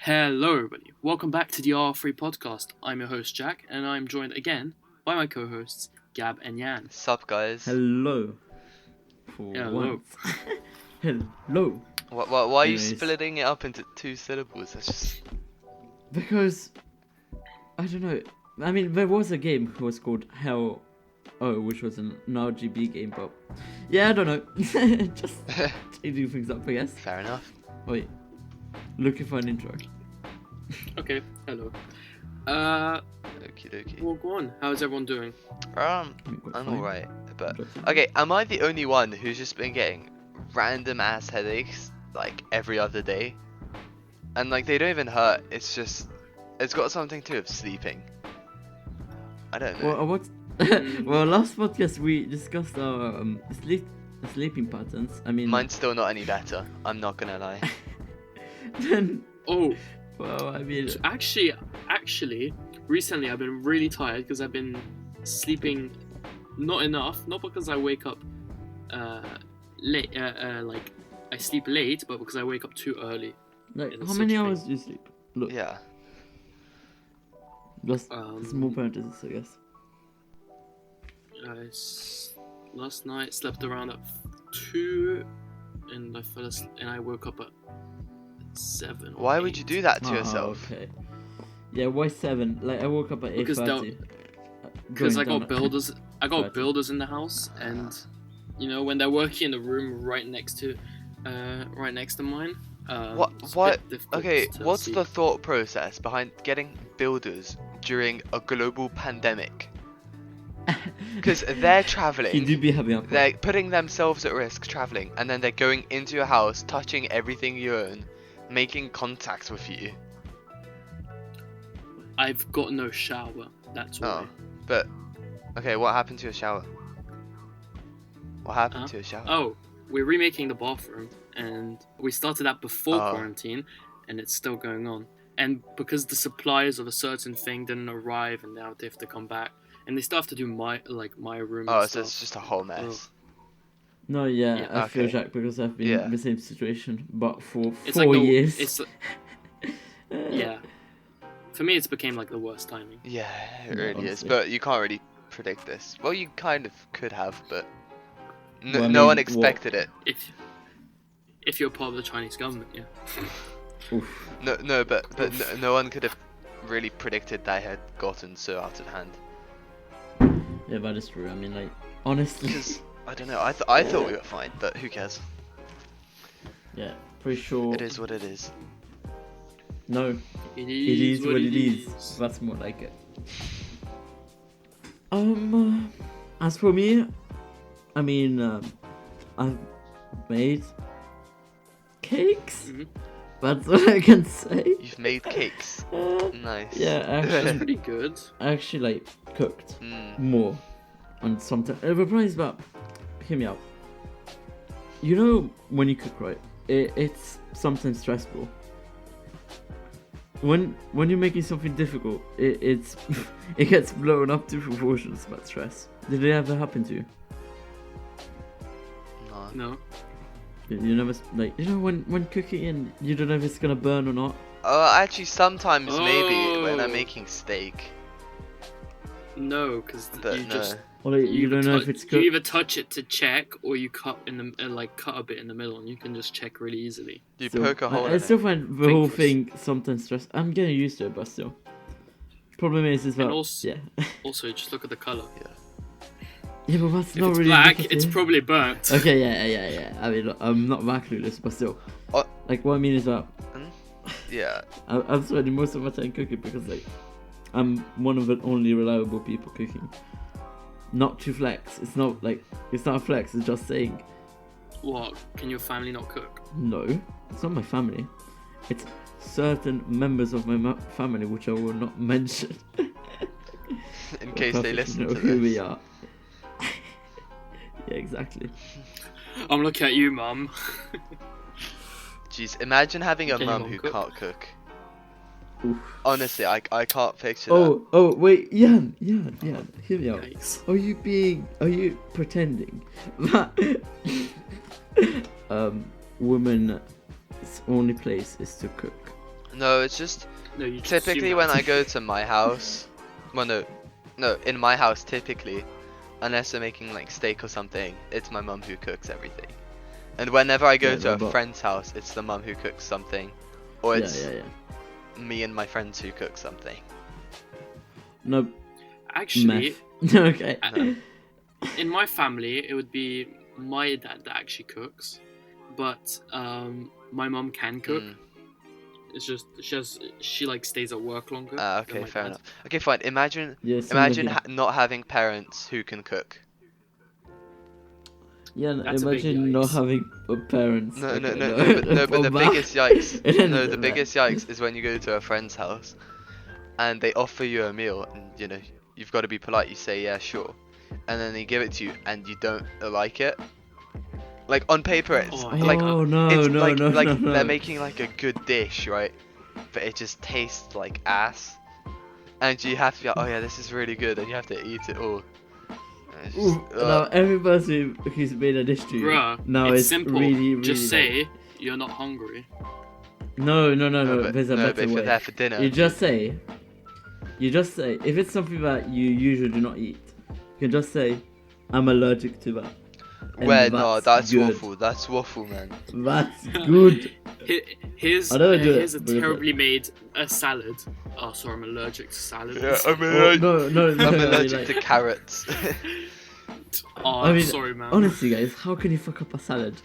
Hello, everybody. Welcome back to the RR3 podcast. I'm your host, Jack, and I'm joined again by my co-hosts, Gab and Yan. Sup, guys? Hello. For Hello. once. Hello. Why are you Anyways. splitting it up into two syllables? That's just... Because, I don't know. I mean, there was a game that was called Hell O, which was an RGB game, but yeah, I don't know. Just changing things up, I guess. Fair enough. Wait. Looking for an intro. Okay, hello. Okie dokie. Well, go on. How's everyone doing? I'm fine. alright, but... Interesting. Okay, am I the only one who's just been getting random ass headaches, like, every other day? And, like, they don't even hurt, it's just... It's got something to do with sleeping. I don't know. Well, well, last podcast we discussed our sleeping patterns. I mean, Mine's still not any better, I'm not gonna lie. then, Oh, well, I mean, actually, recently I've been really tired because I've been sleeping not enough. Not because I wake up late, like I sleep late, but because I wake up too early. like, in how many such hours do you sleep? Look, Yeah. just small parentheses, I guess. Last night slept around at 2, and I woke up at 7. or Why would you 8. do that to yourself? Okay. Yeah, why 7? Like, I woke up at Because 8:30. Because I going got down at builders. I got 30. builders in the house, and you know when they're working in the room right next to mine. It's a What? bit difficult Okay, to what's see. the thought process behind getting builders during a global pandemic? Because they're He traveling, do be having a they're putting themselves at risk traveling, and then they're going into your house, touching everything you own, making contact with you. I've got no shower. That's why. Oh, but okay, what happened to your shower? What happened Huh? to your shower? Oh, we're remaking the bathroom, and we started that before Oh. quarantine, and it's still going on. And because the supplies of a certain thing didn't arrive, and now they have to come back, and they still have to do my room. Oh, and so stuff. it's just a whole mess. No, yeah, Yeah, I feel okay. Jack because I've been Yeah. in the same situation, but for It's 4 like years. It's yeah. For me, it's became like the worst timing. Yeah, it Yeah, really is. honestly. But you can't really predict this. Well, you kind of could have, but Well, I no mean, one what- expected it. If you're part of the Chinese government, yeah. Oof. No, but no one could have really predicted that it had gotten so out of hand. Yeah, that is true. I mean, like, honestly, Because I don't know. I thought we were fine, but who cares? yeah, pretty sure. It is what it is. No, It it is what it is. That's more like it. As for me, I mean, I've made cakes. Mhm. That's what I can say. You've made cakes. Nice. Yeah, That's actually, pretty good. I actually like cooked Mm. more, and sometimes the problem is that, hear me out. You know when you cook, right? It's sometimes stressful. When you're making something difficult, it's it gets blown up to proportions. That stress. Did it ever happen to you? No. No. You never like when cooking and you don't know if it's gonna burn or not. Actually, sometimes maybe when I'm Oh. making steak, No, because but you no. just Or like, you don't know if it's you cooked. either touch it to check, or you cut in the cut a bit in the middle, and you can just check really easily. You Still, poke a hole I in still it. find the whole Think thing sometimes stress. I'm getting used to it, but still. Problem is that also- yeah. Also, just look at the color. Yeah, but that's If not it's really black, indicative. it's probably burnt. Okay, yeah. I mean, I'm not that clueless, but still. Oh. Like, what I mean is that Yeah. I'm spending most of my time cooking because, like, I'm one of the only reliable people cooking. Not to flex. It's not a flex. It's just saying, What? Can your family not cook? no, it's not my family. It's certain members of my family which I will not mention. In case they listen know to who we this. are. Yeah, exactly. I'm looking at you, Mum. Jeez, imagine having a Can mum anyone who cook? can't cook. Oof. Honestly, I can't picture that. Oh, wait, Jan, hear me out. Yikes. Are you pretending that women's only place is to cook? No, it's just No, you just typically assume when that. I go to my house. Well, no, in my house typically, unless they're making like steak or something, it's my mum who cooks everything. And whenever I go Yeah, to a but- friend's house, it's the mum who cooks something, or it's Yeah. me and my friends who cook something. No, Actually, meth. Okay. No. in my family, it would be my dad that actually cooks, but my mum can cook. Mm. It's just she like stays at work longer. than Okay, my fair dad. enough. Okay, fine. Imagine Yeah, similar imagine here. not having parents who can cook. Yeah, That's a big imagine not yikes. having parents. No, Okay, but the Bomba. biggest yikes. It ends No, with the that. biggest yikes is when you go to a friend's house, and they offer you a meal, and you've got to be polite. You say yeah, sure, and then they give it to you, and you don't like it. Like on paper, it's Oh, like Oh no, it's no, like no, like no, no. they're making like a good dish, right? But it just tastes like ass, and you have to be like, oh yeah, this is really good, and you have to eat it all. And it's just, Ooh, now every person who's made a dish to you, Bruh, now it's it's simple. really, really Just like- say you're not hungry. No. but, There's a no, but better if you're way. there for dinner, You just say, if it's something that you usually do not eat, you can just say, I'm allergic to that. And well, no, that's good. waffle. That's waffle, man. That's good. Here's I don't do it, here's a but it's terribly made a salad. Oh, sorry, I'm allergic to salad. I'm Oh, no, I'm I mean, allergic like- to carrots. Oh, I I'm mean, sorry, man. Honestly, guys, how can you fuck up a salad?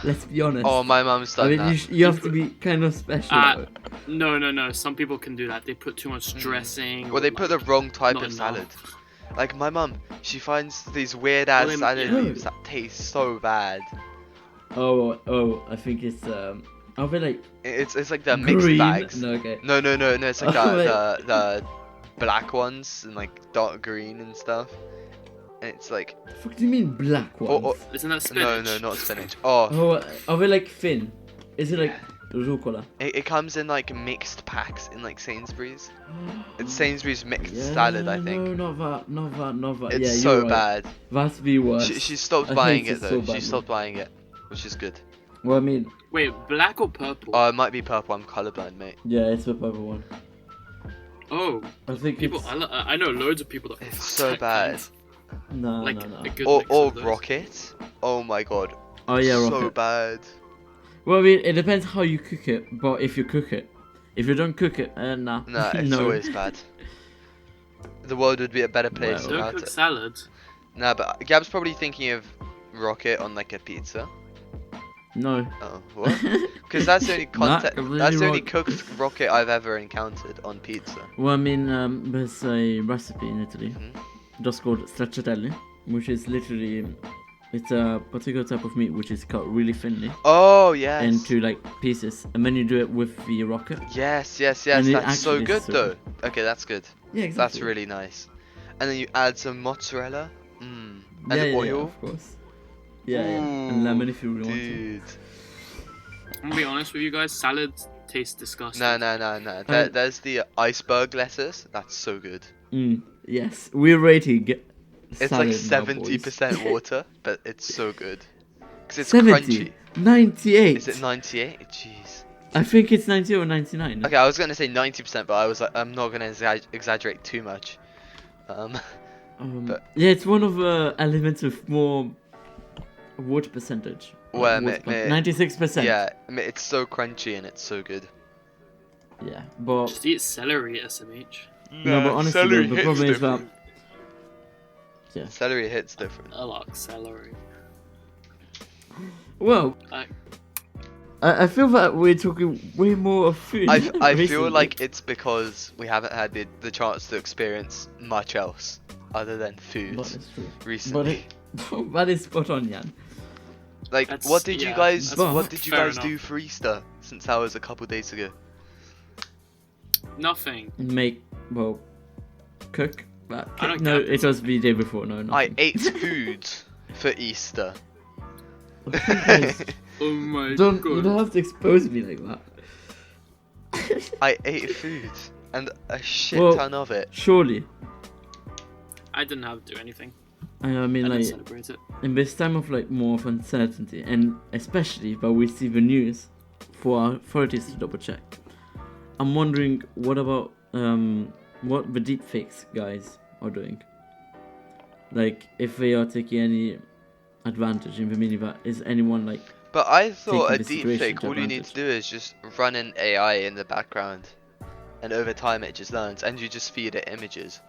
Let's be honest. Oh, my mum's done I mean, that. you have to be kind of special. Ah, No. Some people can do that. They put too much dressing. Well, or, they put the wrong type not of enough. salad. Like my mum, she finds these weird ass Well, salad yeah. leaves that taste so bad. I think it's I'll be like It's like the mixed green. bags. No, okay. No, it's like Oh, wait. the black ones and like dark green and stuff. And it's like Fuck do you mean black ones? oh, Isn't that spinach? no, not spinach. Oh, Oh, are they like thin? Is it like rucola? it comes in like mixed packs in like Sainsbury's. It's Sainsbury's mixed Yeah, salad, I think. No, not that. It's yeah, so you're right. bad. That's the worst. She stopped I buying hate it it though. so She badly. stopped buying it, which is good. Well, I mean, Wait, black or purple? Oh, it might be purple. I'm colorblind, mate. yeah, it's the purple one. Oh, I think people. it's I know loads of people that. It's so bad. no. Like a good Or mix of those. rocket. Oh my god. Oh yeah, So rocket. bad. Well, I mean, it depends how you cook it, but if you cook it, if you don't cook it, nah. Nah, it's no. always bad. The world would be a better place Well. Don't without cook it. salad. Nah, but Gab's probably thinking of rocket on like a pizza. No. Oh, what? Because that's the only Nah, content. completely That's the only wrong. cooked rocket I've ever encountered on pizza. Well, I mean, there's a recipe in Italy, Mhm. just called stracciatelli, which is literally, it's a particular type of meat which is cut really thinly Oh yes. into like pieces, and then you do it with the rocket. Yes. And it That's so actually good is so though. Okay, that's good. Yeah, That's exactly. really nice. And then you add some mozzarella. And yeah, oil. of course. Yeah, and lemon if you really want to. Dude. I'm gonna be honest with you guys. Salad tastes disgusting. No. There's the iceberg lettuce. That's so good. Yes, we're rating. It's salad like now, boys. 70% water, but it's so good. Because it's 70, crunchy. 98. Is it 98? Jeez. I think it's 90 or 99. Okay, I was gonna say 90%, but I was like, I'm not gonna exaggerate too much. But- Yeah, it's one of the elements with more water percentage. Well, Water mate, 96%. yeah, I mean, it's so crunchy and it's so good. Yeah, but Just eat celery, SMH. no, but honestly, celery the hits problem is that different. yeah. Celery hits different. I like celery. Well, I- I feel that we're talking way more of food. I feel recently. like it's because we haven't had the chance to experience much else other than food But it's true. recently. That is spot on, Jan. Like, That's- what did you yeah, guys that's what did you fair guys do enough. for Easter? Since that was a couple days ago. Nothing. Cook. I don't No, count it was the day before. No, no. I ate food for Easter. Oh my You god. don't have to expose me like that. I ate food and a shit Well- ton of it. Surely. I didn't have to do anything. I I mean, didn't like, celebrate it. in this time of like more of uncertainty, and especially but we see the news for our authorities to double check. I'm wondering what about what the deepfakes guys are doing. Like, if they are taking any advantage in the minivan, is anyone like? But I thought a taking the situation deepfake, to all you need to advantage. do is just run an AI in the background, and over time it just learns, and you just feed it images.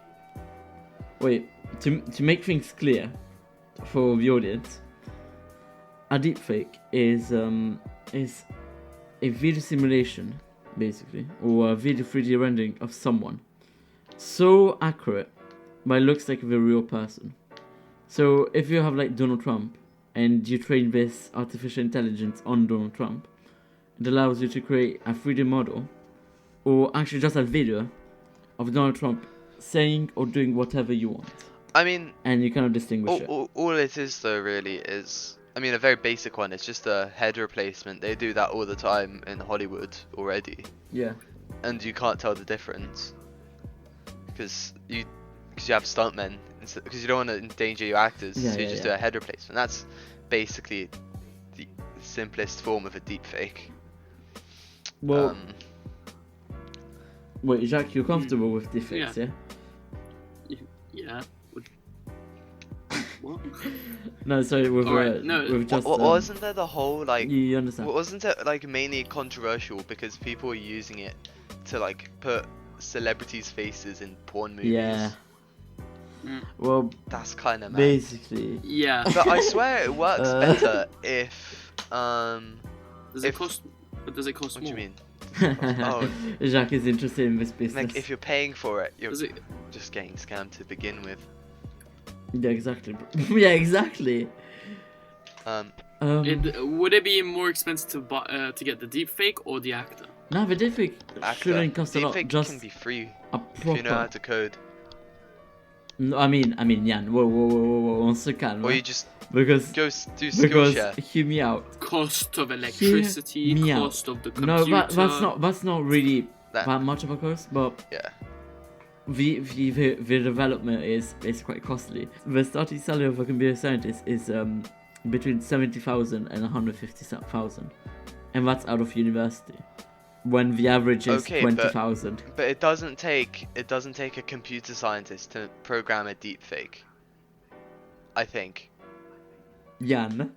Wait, to make things clear for the audience, a deepfake is a video simulation, basically, or a video 3D rendering of someone so accurate, but it looks like the real person. So if you have like Donald Trump and you train this artificial intelligence on Donald Trump, it allows you to create a 3D model, or actually just a video of Donald Trump saying or doing whatever you want, I mean, and you cannot distinguish it. all it is though really is, I mean, a very basic one. It's just a head replacement. They do that all the time in Hollywood already, Yeah. and you can't tell the difference because you have stuntmen, because you don't want to endanger your actors, Yeah, so you yeah, just yeah. do a head replacement. That's basically the simplest form of a deepfake. Well, wait, Jacques, you're comfortable with deepfakes, yeah? Yeah. What? No, sorry, with Alright, no, with just Wasn't there the whole like? you understand? Wasn't it like mainly controversial because people were using it to like put celebrities' faces in porn movies? Yeah. Mm. Well, That's kind of mad. basically, Yeah. But I swear it works better if Does it cost? But does it cost What more? do you mean? Oh. Jacques is interested in this business. Like if you're paying for it, you're Does it? just getting scammed to begin with. Yeah, exactly. Yeah, exactly. Would it be more expensive to buy to get the deep fake or the actor? No, the deepfake shouldn't cost a lot. Deepfake Just can be free a if you know how proper. to code, No, I mean, Jan, whoa, on se calma. or you just Because go do Skillshare. hear me out. Cost of electricity, me out. cost of the computer. No, that's not really That- that much of a cost, but Yeah. the development is quite costly. The starting salary of a computer scientist is between 70,000 and 150,000, and that's out of university. When the average is Okay, but- 20,000. But it doesn't take a computer scientist to program a deepfake. I think. Jan.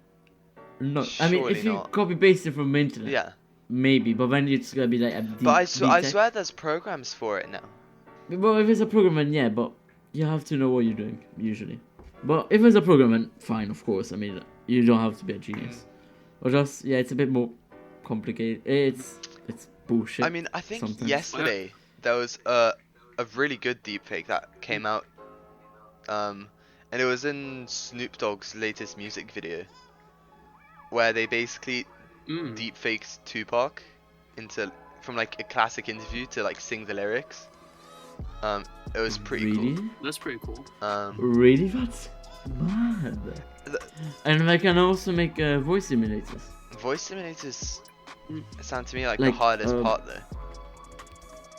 No, I mean, Surely if you not. copy paste it from the internet, Yeah. maybe, but then it's gonna be like a deep. But I deep tech. swear there's programs for it now. Well, if it's a program, then yeah, but you have to know what you're doing usually. But if it's a program, then fine, of course. I mean, you don't have to be a genius. Or just it's a bit more complicated. It's bullshit. I mean, I think sometimes. yesterday there was a really good deepfake that came out, and it was in Snoop Dogg's latest music video, where they basically deepfaked Tupac from like a classic interview to like sing the lyrics. It was pretty really? That's pretty cool. cool. Really, that's mad. And they can also make voice simulators. Voice simulators sound to me like the Like, hardest part though.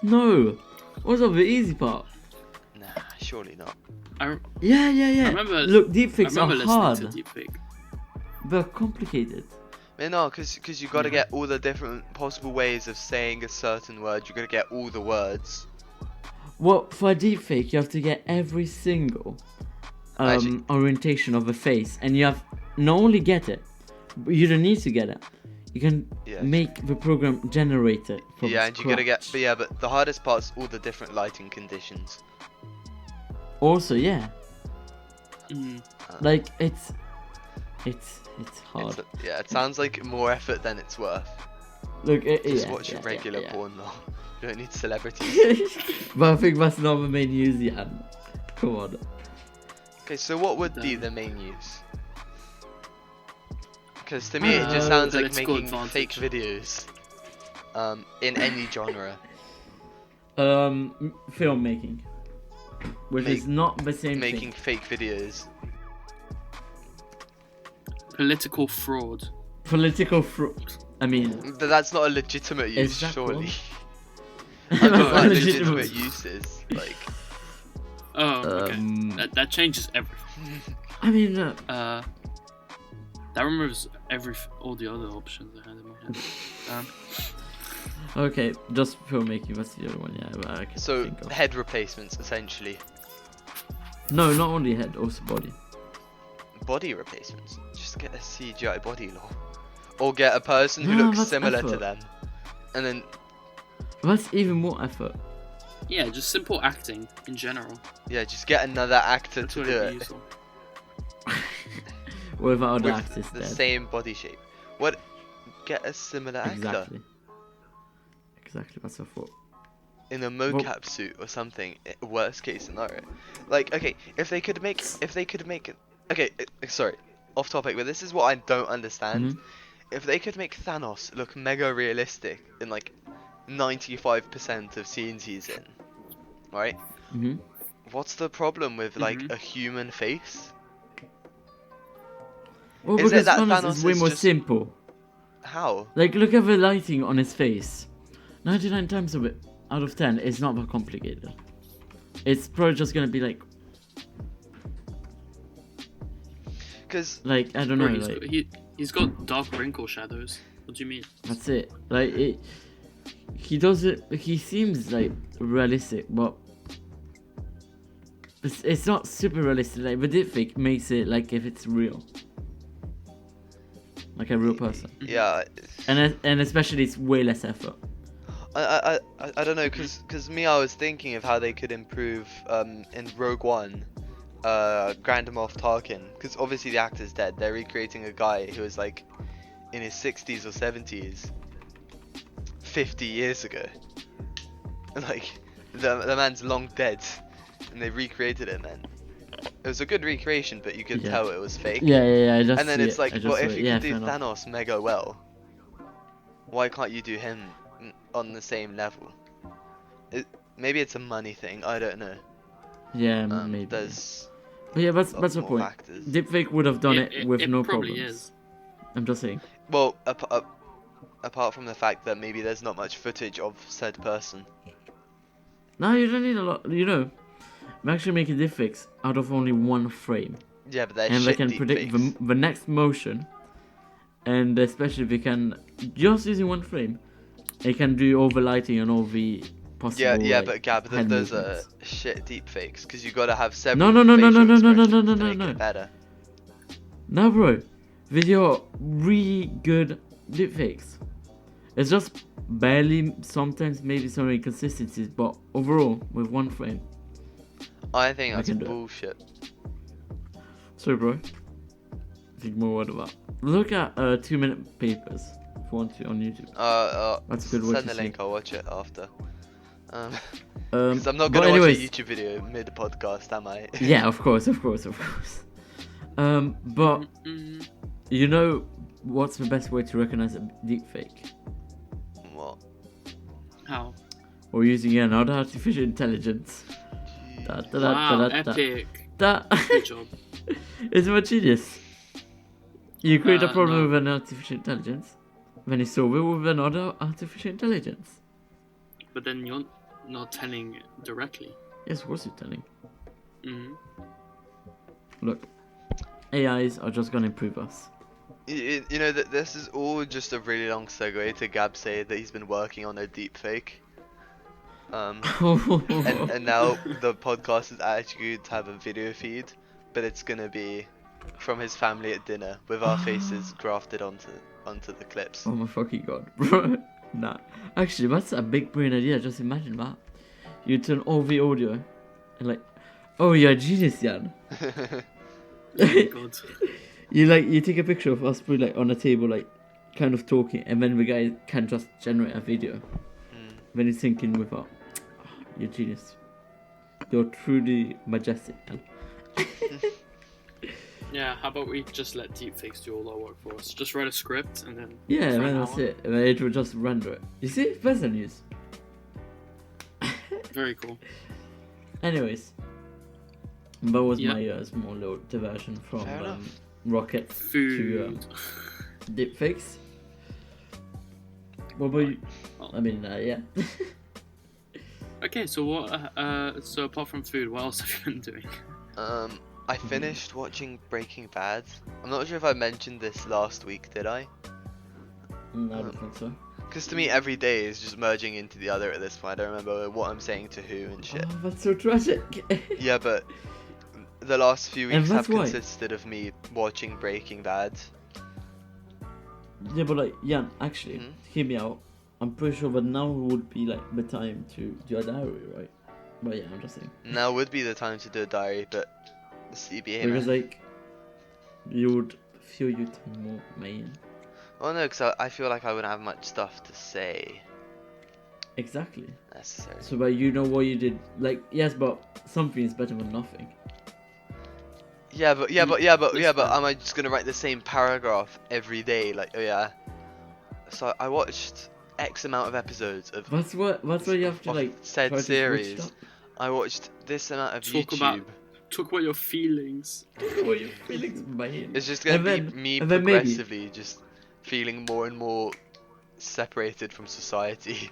No, what's up the easy part? Nah, surely not. Yeah. I remember. Look, I deepfakes remember are listening hard. to deepfake. They're complicated. No, because you got to get all the different possible ways of saying a certain word. You got to get all the words. Well, for a deepfake, you have to get every single Actually- orientation of a face, and you have not only get it, but you don't need to get it. You can Yeah. make the program generate it from Yeah, and you gotta get, scratch. but the hardest part's all the different lighting conditions. Also, yeah, Mm. like it's hard. It sounds like more effort than it's worth. Look, Just yeah, watch yeah, regular yeah. porn though. You don't need celebrities. But I think that's not the main use yet. Come on. Okay, so what would be the main use? Because to me it just sounds like political making fake videos. In any genre. Filmmaking, which is not the same Making thing. fake videos. Political fraud. Political fraud. I mean, But that's not a legitimate use, Is that surely. wrong? I'm talking That's about legitimate. legitimate uses. Like, Oh, okay. Um, That changes everything. I mean, That removes all the other options I had in my head. Okay, just filmmaking. That's the other one. Yeah, but I can So think of. head replacements, essentially. No, not only head, also body. Body replacements. Just get a CGI body, lol. Or get a person who No, looks that's similar to effort. them, and then That's even more effort. Yeah, just simple acting in general. yeah, just get another actor That's to what do it'd be it useful. What if our with actor's the dead? same body shape. What? Get a similar actor Exactly. Exactly, that's what I thought. in a mocap suit or something. Worst case scenario. Like, okay, if they could make, okay, sorry, off topic, but this is what I don't understand. Mhm. If they could make Thanos look mega realistic in like 95% of scenes he's in, right? Mhm. What's the problem with like Mhm. a human face? Well, Is it because that Thanos Thanos is way is more just- simple. How? Like, look at the lighting on his face. 99 times of it out of 10 is not that complicated. It's probably just gonna be like, Because I don't know, Bro, like, he's got dark wrinkle shadows. What do you mean? that's it. Like, he does it, he seems like realistic, but it's not super realistic. Like, the deepfake makes it like if it's real. Like a real person. yeah, And especially it's way less effort. I don't know, cause me, I was thinking of how they could improve in Rogue One, Grand Moff Tarkin, because obviously the actor's dead. They're recreating a guy who was like in his 60s or 70s 50 years ago. Like the man's long dead, and they recreated it. Man, it was a good recreation, but you could Yeah. tell it was fake. Yeah, I just And then see it's it. like, I just well, saw if it. you Yeah, could do fair enough. Thanos mega well, why can't you do him on the same level? Maybe it's a money thing. I don't know. Yeah, maybe. There's But yeah, that's lots the more point. factors. Deepfake would have done it with no probably problems. is. I'm just saying. Well, apart from the fact that maybe there's not much footage of said person. No, you don't need a lot. You know, I'm actually making deepfakes out of only one frame, Yeah, but they're and they shit can deep predict fakes. the next motion, and especially they can just using one frame, they can do all the lighting and all the possible. Yeah, like, but Gab, hand those are movements. shit deep fakes because you gotta have several No, facial no, expressions to no, make no. it better. No, bro, these are really good deepfakes. It's just barely, sometimes maybe some inconsistencies, but overall, with one frame. I think I that's can do it. bullshit. Sorry, bro. Think more what about? Look at 2-minute papers if you want to on YouTube. That's a good way Send to the see. link. I'll watch it after. Because I'm not but gonna watch anyways, a YouTube video mid podcast, am I? Yeah, of course. But Mhm. you know what's the best way to recognize a deepfake? What? How? Or using another artificial intelligence. Da, da, da, Wow, da, da, da. epic. That Good job. it's more genius. You create a problem No. with an artificial intelligence, then you solve it with another artificial intelligence. But then you're not telling directly. Yes, what's it telling? Hmm. Look, AIs are just gonna improve us. You know that this is all just a really long segue to Gab say that he's been working on a deep fake. And now the podcast is actually going to have a video feed, but it's gonna be from his family at dinner with our faces grafted onto the clips. Oh my fucking god, bro. Nah. Actually, that's a big brain idea. Just imagine that. You turn all the audio and like, oh, you're a genius, Jan. Oh my god. You take a picture of us like on a table, like kind of talking, and then the guy can just generate a video. Then he's thinking with our, oh, you're genius. You're truly majestic, Jan. Yeah, how about we just let deepfakes do all our work for us? Just write a script and then. Yeah, for an man, that's hour. it. And then it will just render it. You see, that's the news. Very cool. Anyways, that was Yeah. my small little diversion from Fair enough. rocket Food. to deepfakes. What about you? Well, I mean, yeah. okay, so what? So apart from food, what else have you been doing? I finished watching Breaking Bad. I'm not sure if I mentioned this last week, did I? I don't think so. Because to me, every day is just merging into the other at this point. I don't remember what I'm saying to who and shit. Oh, that's so tragic. Yeah, but the last few And weeks that's have why. consisted of me watching Breaking Bad. Yeah, but like, Jan, actually, Mhm. hear me out. I'm pretty sure that now would be like the time to do a diary, right? But yeah, I'm just saying. Now would be the time to do a diary, but the CBA, Because man. like, you would feel your time more, man. Oh no, because I feel like I wouldn't have much stuff to say Exactly. necessarily. So, but you know what you did. Like, yes, but something is better than nothing. But am I just gonna write the same paragraph every day? Like, oh yeah. So I watched X amount of episodes of That's what you have to of like said try to switch series. up. I watched this amount of Talk YouTube. about your feelings. What your feelings, man. It's just gonna And be then- me and then maybe- progressively just feeling more and more separated from society.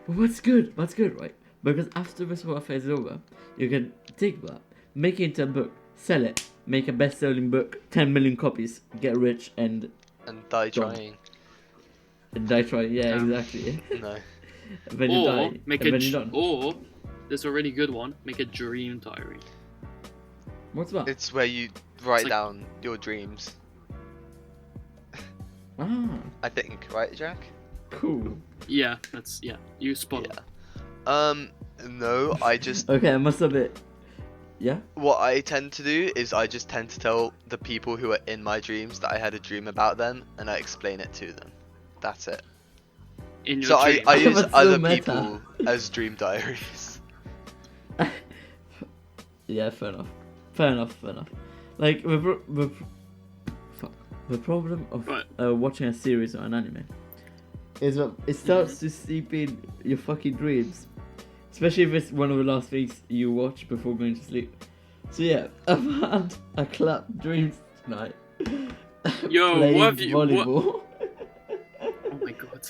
But what's good, right? Because after this whole affair is over, you can take that, make it into a book, sell it, make a best-selling book, 10 million copies, get rich, and And die Done. trying. die trying. Yeah, Damn. exactly. No. And then you Or die. make and a then you're done. or there's a really good one. Make a dream diary. What's that? It's where you write like- down your dreams. Ah, I think, right, Jack? cool. Yeah, you spot it. Yeah. No, I just Okay, I must admit. Yeah? what I tend to do is I just tend to tell the people who are in my dreams that I had a dream about them, and I explain it to them. That's it. In your So dream. I use That's so other meta. people as dream diaries. Yeah, fair enough. Like, the problem of Right. watching a series or an anime is that it starts to seep in your fucking dreams. Especially if it's one of the last things you watch before going to sleep. So yeah, I've had a clap dreams tonight. Yo, playing what have you- what- volleyball. Oh my god.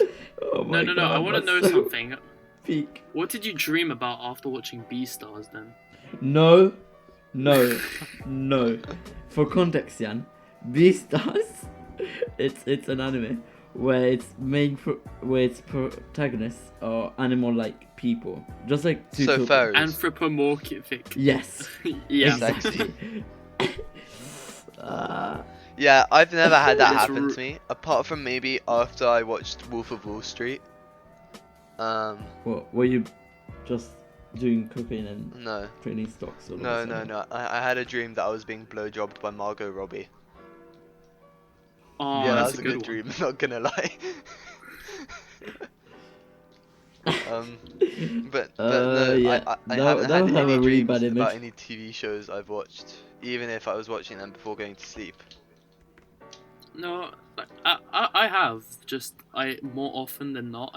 Oh my No. God, I want to know that's so something. peak. What did you dream about after watching Beastars then? No. For context, Jan, Beastars, it's an anime where its protagonists are animal-like people, just like So Zootopia. furries. Anthropomorphic. Yes. Yeah. Exactly. Uh, Yeah, I've never had that It's happen ru- to me, apart from maybe after I watched Wolf of Wall Street. what were you just doing cocaine and No. trading stocks? Or No. something? I had a dream that I was being blowjobbed by Margot Robbie. Oh, Yeah, that that's was a good good one. dream, not gonna lie. But no, yeah, I that- haven't that had would have any a really dreams bad about image. any TV shows I've watched, even if I was watching them before going to sleep. No, I have just more often than not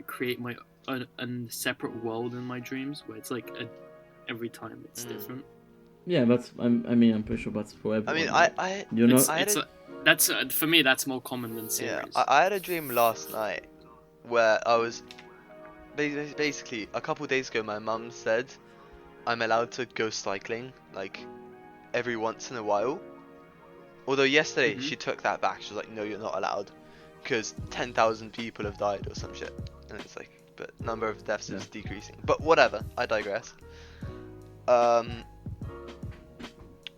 create my a separate world in my dreams where it's like every time it's different. Yeah, I'm pretty sure that's for I everyone. mean, right? I you know, I had It's a- that's for me that's more common than yeah, series. I had a dream last night where I was basically a couple days ago. My mum said I'm allowed to go cycling like every once in a while. Although yesterday Mhm. she took that back. She was like, "No, you're not allowed, because 10,000 people have died or some shit." And it's like, but number of deaths is decreasing. But whatever. I digress.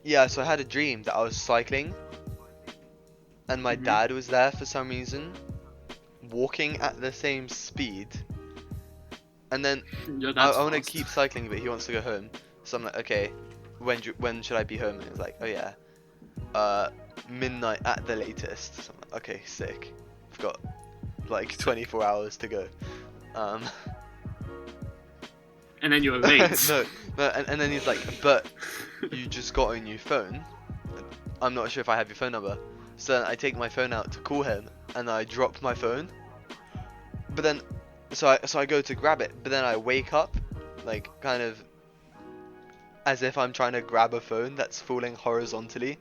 Yeah. So I had a dream that I was cycling, and my Mhm. dad was there for some reason, walking at the same speed. And then Yeah, I that's want to fast. keep cycling, but he wants to go home. So I'm like, okay, when should I be home? And he's like, oh yeah, midnight at the latest. So I'm like, okay, sick. I've got like 24 hours to go. And then you're late. no, and then he's like, but you just got a new phone. I'm not sure if I have your phone number. So then I take my phone out to call him, and I drop my phone. But then, so I go to grab it, but then I wake up, like kind of as if I'm trying to grab a phone that's falling horizontally,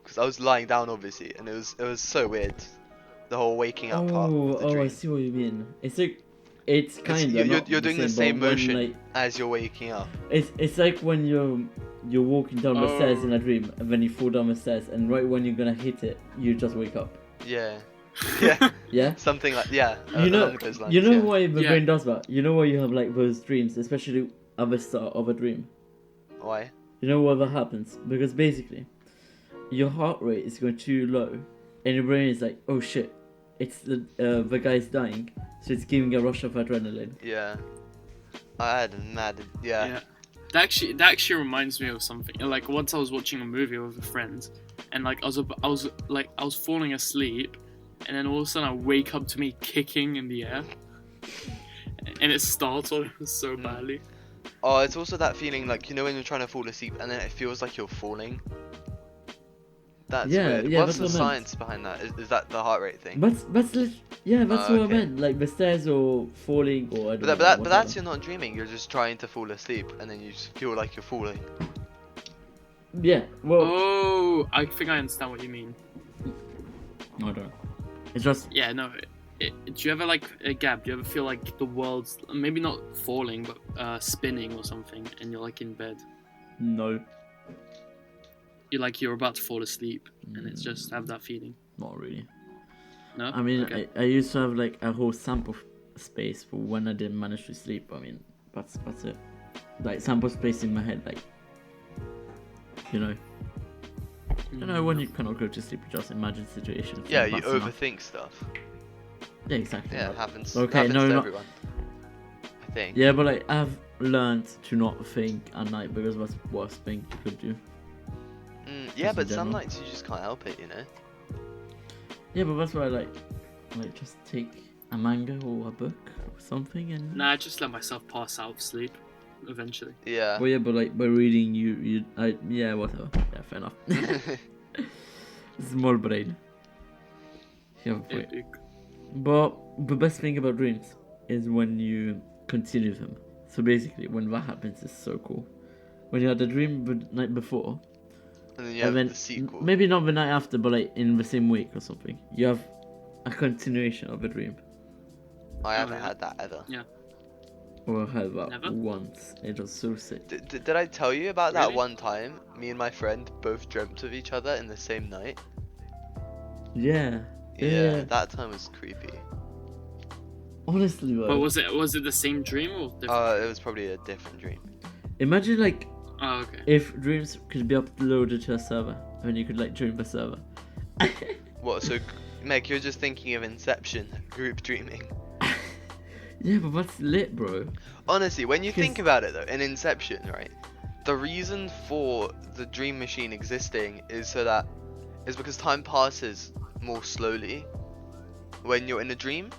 because I was lying down obviously, and it was so weird, the whole waking up part of the I dream. see what you mean. It's like it's kind of You're doing the same but when, motion like, as you're waking up. it's like when you're walking down the stairs in Oh. a dream, and then you fall down the stairs, and right when you're gonna hit it, you just wake up. Yeah. Yeah, Yeah. something like You know, along those lines. you know yeah. why the Yeah. brain does that? You know why you have like those dreams, especially at the start of a dream. Why? You know why that happens? Because basically, your heart rate is going too low, and your brain is like, oh shit, it's the guy's dying, so it's giving a rush of adrenaline. Yeah. I had a mad. Yeah. Yeah. That actually reminds me of something. Like once I was watching a movie with a friend, and like I was falling asleep, and then all of a sudden I wake up to me kicking in the air, and it startled so badly. Oh, it's also that feeling like when you're trying to fall asleep and then it feels like you're falling. That's weird. What's the that's what I meant. science behind that? Is that the heart rate thing? That's what I okay. meant. Like the stairs or falling or I don't know. But whatever. that's you're not dreaming. You're just trying to fall asleep and then you just feel like you're falling. Yeah. Well, Oh, I think I understand what you mean. no, I don't. It's just Yeah, no. Do you ever Gab? Do you ever feel like the world's maybe not falling but spinning or something, and you're like in bed? no, You're about to fall asleep, and it's just have that feeling. not really. No. I mean, Okay. I used to have like a whole sample space for when I didn't manage to sleep. I mean, that's it. Like sample space in my head, like when you cannot go to sleep, you just imagine situations. Yeah, and you that's enough. overthink stuff. Yeah, exactly. Yeah, but- it happens. Okay, happens no, to not- everyone. I think. Yeah, but like I've learned to not think at night because that's the worst thing you could do. Yeah, in but some general. nights you just can't help it, Yeah, but that's why I like just take a manga or a book or something and. Nah, I just let myself pass out of sleep eventually. Yeah. Well, yeah, but like by reading, yeah, whatever. Yeah, fair enough. Small brain. You have a point. Epic. But the best thing about dreams is when you continue them. So basically, when that happens, it's so cool. When you had a dream the night before, And then you have then the sequel. maybe not the night after, but like in the same week or something, you have a continuation of a dream. I haven't yeah. had that ever. Or I had that Never? once. It was so sick. Did I tell you about that Really? one time? Me and my friend both dreamt of each other in the same night. Yeah. Yeah, that time was creepy. Honestly, though. But was it the same dream or different? It was probably a different dream. Imagine like Oh, okay. if dreams could be uploaded to a server, and you could like dream the server. What? So, Meg, you're just thinking of Inception, group dreaming. Yeah, but that's lit, bro. Honestly, when you 'Cause- think about it though, in Inception, right? The reason for the dream machine existing is because time passes more slowly when you're in a dream.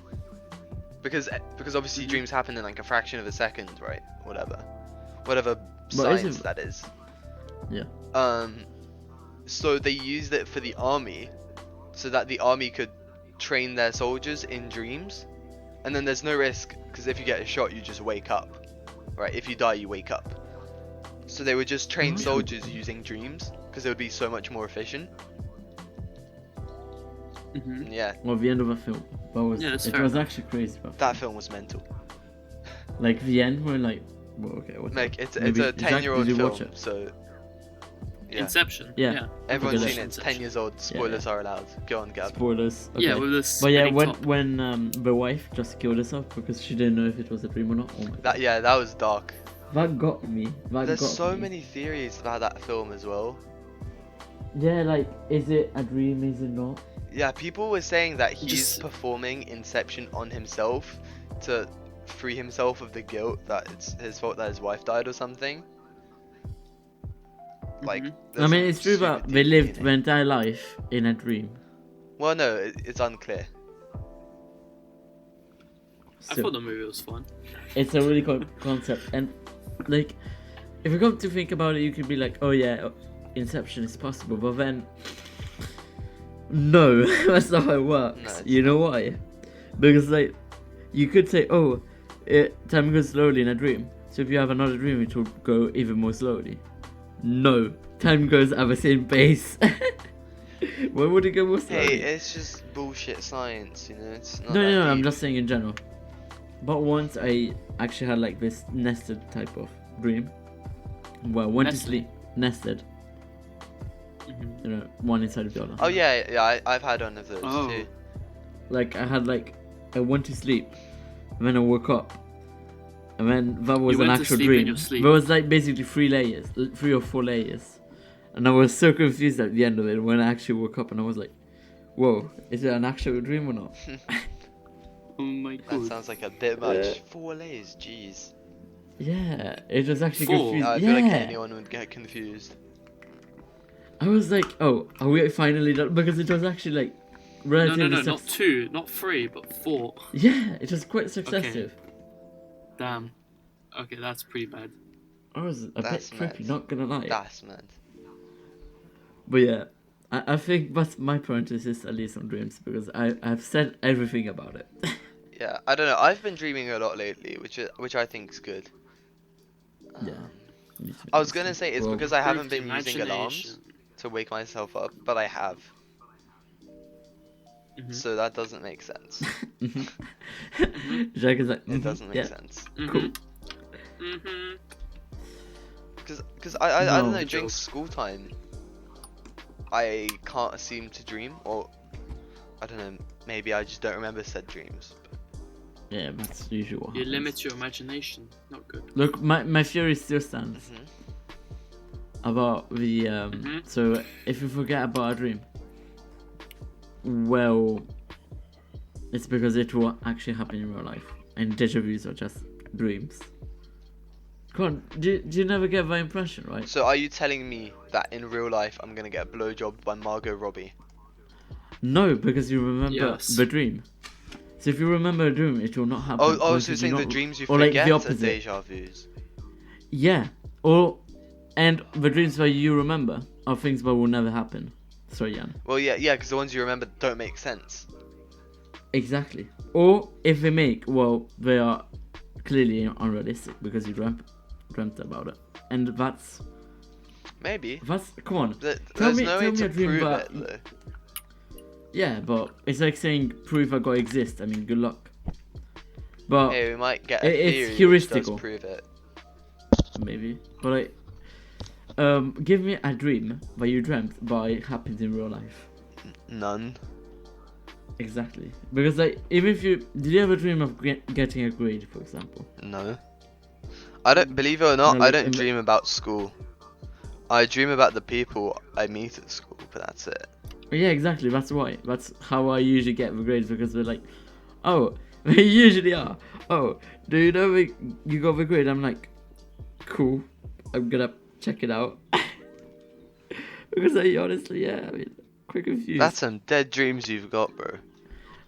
Because obviously dreams happen in like a fraction of a second, right? Whatever But science that is. Yeah. So they used it for the army, so that the army could train their soldiers in dreams, and then there's no risk because if you get a shot, you just wake up, right? If you die, you wake up. So they would just train Oh. soldiers using dreams because it would be so much more efficient. Mm-hmm. Yeah, Well, the end of the film, Yeah, that's it fair was enough. actually crazy. that film was mental. Like the end, where like, well, okay, whatever. Like it's Maybe- a Jack, 10-year-old did you watch film, it? so yeah. Inception. Yeah. Everyone's Okay, seen it. It's Inception. 10 years old. Spoilers are allowed. Go on, Gab. Spoilers. Okay. Yeah, with this. But yeah, spinning top. when the wife just killed herself because she didn't know if it was a dream or not. Oh my god. That was dark. That got me. There's got so me. many theories about that film as well. Yeah, like, is it a dream? Is it not? Yeah, people were saying that he's Just- performing Inception on himself to free himself of the guilt that it's his fault that his wife died or something. Like, Mhm. I there's mean, some it's true super that they deep lived meaning. their entire life in a dream. Well, no, it's unclear. I So, thought the movie was fun. it's a really cool concept, and like, if you come to think about it, you could be like, oh yeah, Inception is possible, but then, no, that's not how it works. No, it's You know why? Because like, you could say, oh, time goes slowly in a dream. So if you have another dream, it will go even more slowly. No, time goes at the same pace. Why would it go more slowly? Hey, it's just bullshit science, you know? It's not No, that no, no, I'm deep. just saying in general. But once I actually had like this nested type of dream. Well, went to Nested? sleep, nested. Mhm. You know, one inside of the other. Oh, yeah, I've had one of those Oh. too. like I went to sleep, and then I woke up, and then that was You an went to actual sleep in dream. your sleep. There was like basically 3 or 4 layers, and I was so confused at the end of it when I actually woke up, and I was like, "Whoa, is it an actual dream or not?" Oh my That god. sounds like a bit much. 4 layers, jeez. Yeah, it was actually 4? confusing. I feel like anyone would get confused. I was like, "Oh, are we finally done?" Because it was actually like relatively. No, not 2, not 3, but 4. Yeah, it was quite successive. Damn. Okay, that's pretty bad. I was a That's bit trippy, mad. not gonna lie. That's mad. But yeah, I think that's my parenthesis at least on dreams because I've said everything about it. Yeah, I don't know. I've been dreaming a lot lately, which I think's good. Yeah. I was gonna say it's Well, because I haven't Freak been using alarms imagination. to wake myself up, but I have. Mhm. So that doesn't make sense. Jack is like, It doesn't make yeah, sense. cool. Mhm. Because I don't No. know, during school time, I can't seem to dream, or I don't know, maybe I just don't remember said dreams. Yeah, that's usually what You happens. limit your imagination. Not good. Look, my theory still stands about the So if you forget about a dream, well, it's because it will actually happen in real life, and deja vus are just dreams. Come on, do you never get that impression, right? So are you telling me that in real life I'm gonna get blowjobbed by Margot Robbie? No, because you remember Yes. the dream. So if you remember a dream, it will not happen. Oh, or so if you're you saying the not- dreams you or like forget the are opposite. deja vus? Yeah, and the dreams that you remember are things that will never happen. Sorry, Jan. Well, yeah, because the ones you remember don't make sense. Exactly. Or if they make, well, they are clearly unrealistic because you dreamt about it, and that's Maybe. come on. There's Tell me no way a to dream prove that- it, though. Yeah, but it's like saying proof I God exist. I mean, good luck. But Hey, we might get a it's theory which does heuristical. prove it. maybe. But like, give me a dream that you dreamt but it happens in real life. None. Exactly. Because like, even if you did you ever dream of getting a grade, for example? No. I don't, believe it or not, No, I like, don't dream about school. I dream about the people I meet at school, but that's it. Yeah, exactly. That's why. That's how I usually get the grades because they're like, oh, they usually are. Oh, do you know you got the grade? I'm like, cool. I'm gonna check it out. Because I honestly, yeah, I mean, quite confused. That's some dead dreams you've got, bro.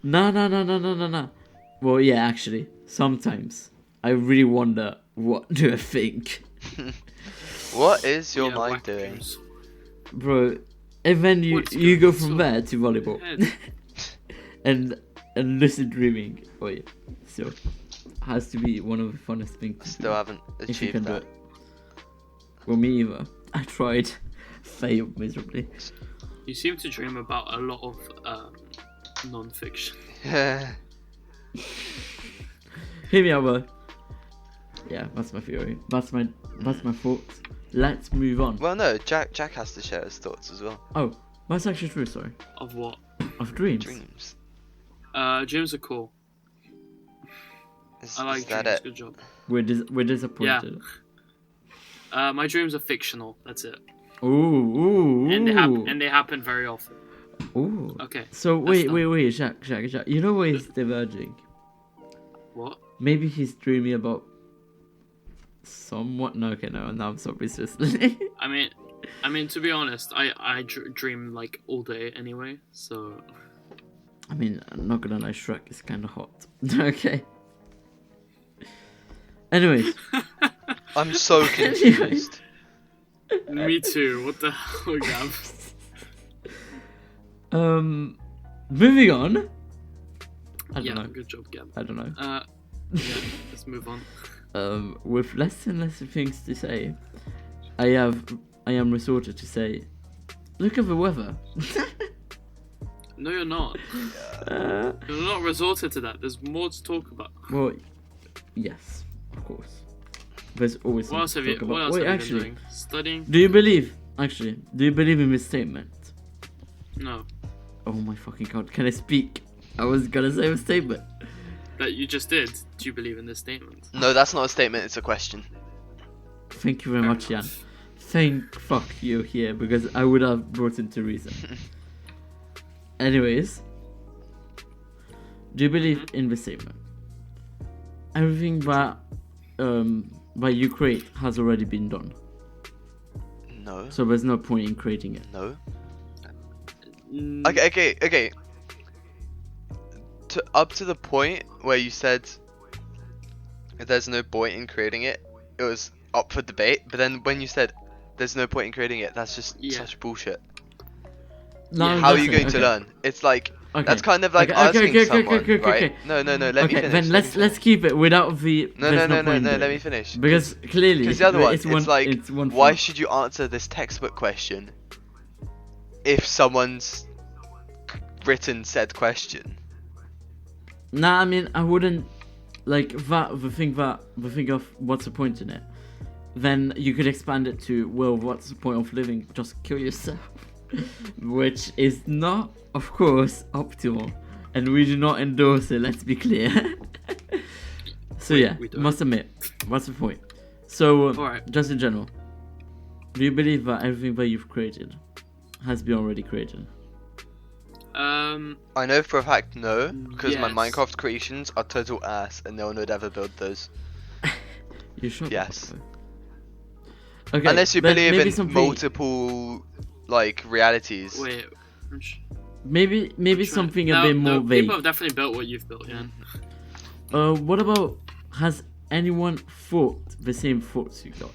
No. Well, yeah, actually, sometimes I really wonder what do I think, What is your Yeah, mind whack doing? dreams. bro. And then you What's you go going from on? there to volleyball, Head. and lucid dreaming. Oh yeah, so has to be one of the funnest things. I to still do, haven't if you achieved can do that. it. Well, me either. I tried, failed miserably. You seem to dream about a lot of non-fiction. Hear me out, bro. Yeah, that's my theory. That's my thoughts. Let's move on. Well, no, Jack has to share his thoughts as well. Oh, that's actually true. Sorry, Of what? of dreams. Dreams. Dreams are cool. Is I like that dreams. it? Good job. We're disappointed. My dreams are fictional. That's it. Ooh. And they happen very often. Ooh. Okay. So that's wait, Jack. You know where he's diverging? What? Maybe he's dreaming about somewhat. No, okay, no. Now I'm so seriously. I mean, to be honest, I dream like all day anyway. So I mean, I'm not gonna lie. Shrek is kind of hot. Okay. Anyways, I'm so confused. me too. What the hell, Gab? moving on. I Yeah, don't know. good job, Gab. I don't know. Yeah, let's move on. With less and less things to say, I am resorted to say, look at the weather. No, you're not. You're not resorted to that. There's more to talk about. Well, yes, of course. There's always What else something have to you? talk What about. else Wait, have actually, you been doing? Studying? do you believe in this statement? No. Oh my fucking god! Can I speak? I was gonna say a statement. That you just did. Do you believe in this statement? No, that's not a statement, it's a question. Thank you very Fair much, Jan. enough. Thank fuck you here because I would have brought into reason. Anyways, do you believe in the statement? Everything that you create has already been done, No. so there's no point in creating it. No. Mm, Okay. Up to the point where you said there's no point in creating it, it was up for debate. But then when you said there's no point in creating it, that's just Yeah. such bullshit. No, Yeah. How are you listen, going to okay. learn? It's like Okay. that's kind of like Okay, asking someone, right? okay. No. Let me Okay, finish. then let me let's keep it without the. No, there's no. point in Let it. me finish. Because clearly, Because the other one, it's it's like, it's one why thing. should you answer this textbook question if someone's written said question? Nah, I mean, I wouldn't like that. The thing of what's the point in it? Then you could expand it to, well, what's the point of living? Just kill yourself, which is not, of course, optimal, and we do not endorse it. Let's be clear. So yeah, we don't. must admit, what's the point? So Alright. just in general, do you believe that everything that you've created has been already created? I know for a fact no, because my Yes. Minecraft creations are total ass and no one would ever build those. You sure? Yes. Okay. Unless you then believe maybe in something- multiple like realities. Wait. Maybe something a bit more vague. People have definitely built what you've built, yeah. What about, has anyone thought the same thoughts you got?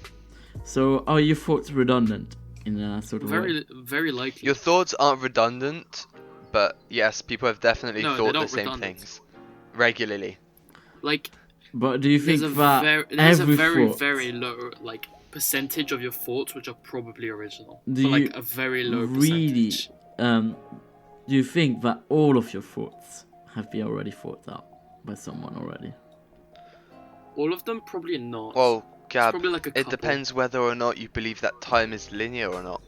So are your thoughts redundant in a sort of way? Very likely. Your thoughts aren't redundant, but yes, people have definitely No, they're thought the not same redundant. things regularly. Like, But do you think there's a that there's a every very thought, very low like percentage of your thoughts which are probably original. Do But, like you a very low really percentage. do you think that all of your thoughts have been already thought out by someone already? All of them probably not. Well, Gab, probably like a it couple. depends whether or not you believe that time is linear or not.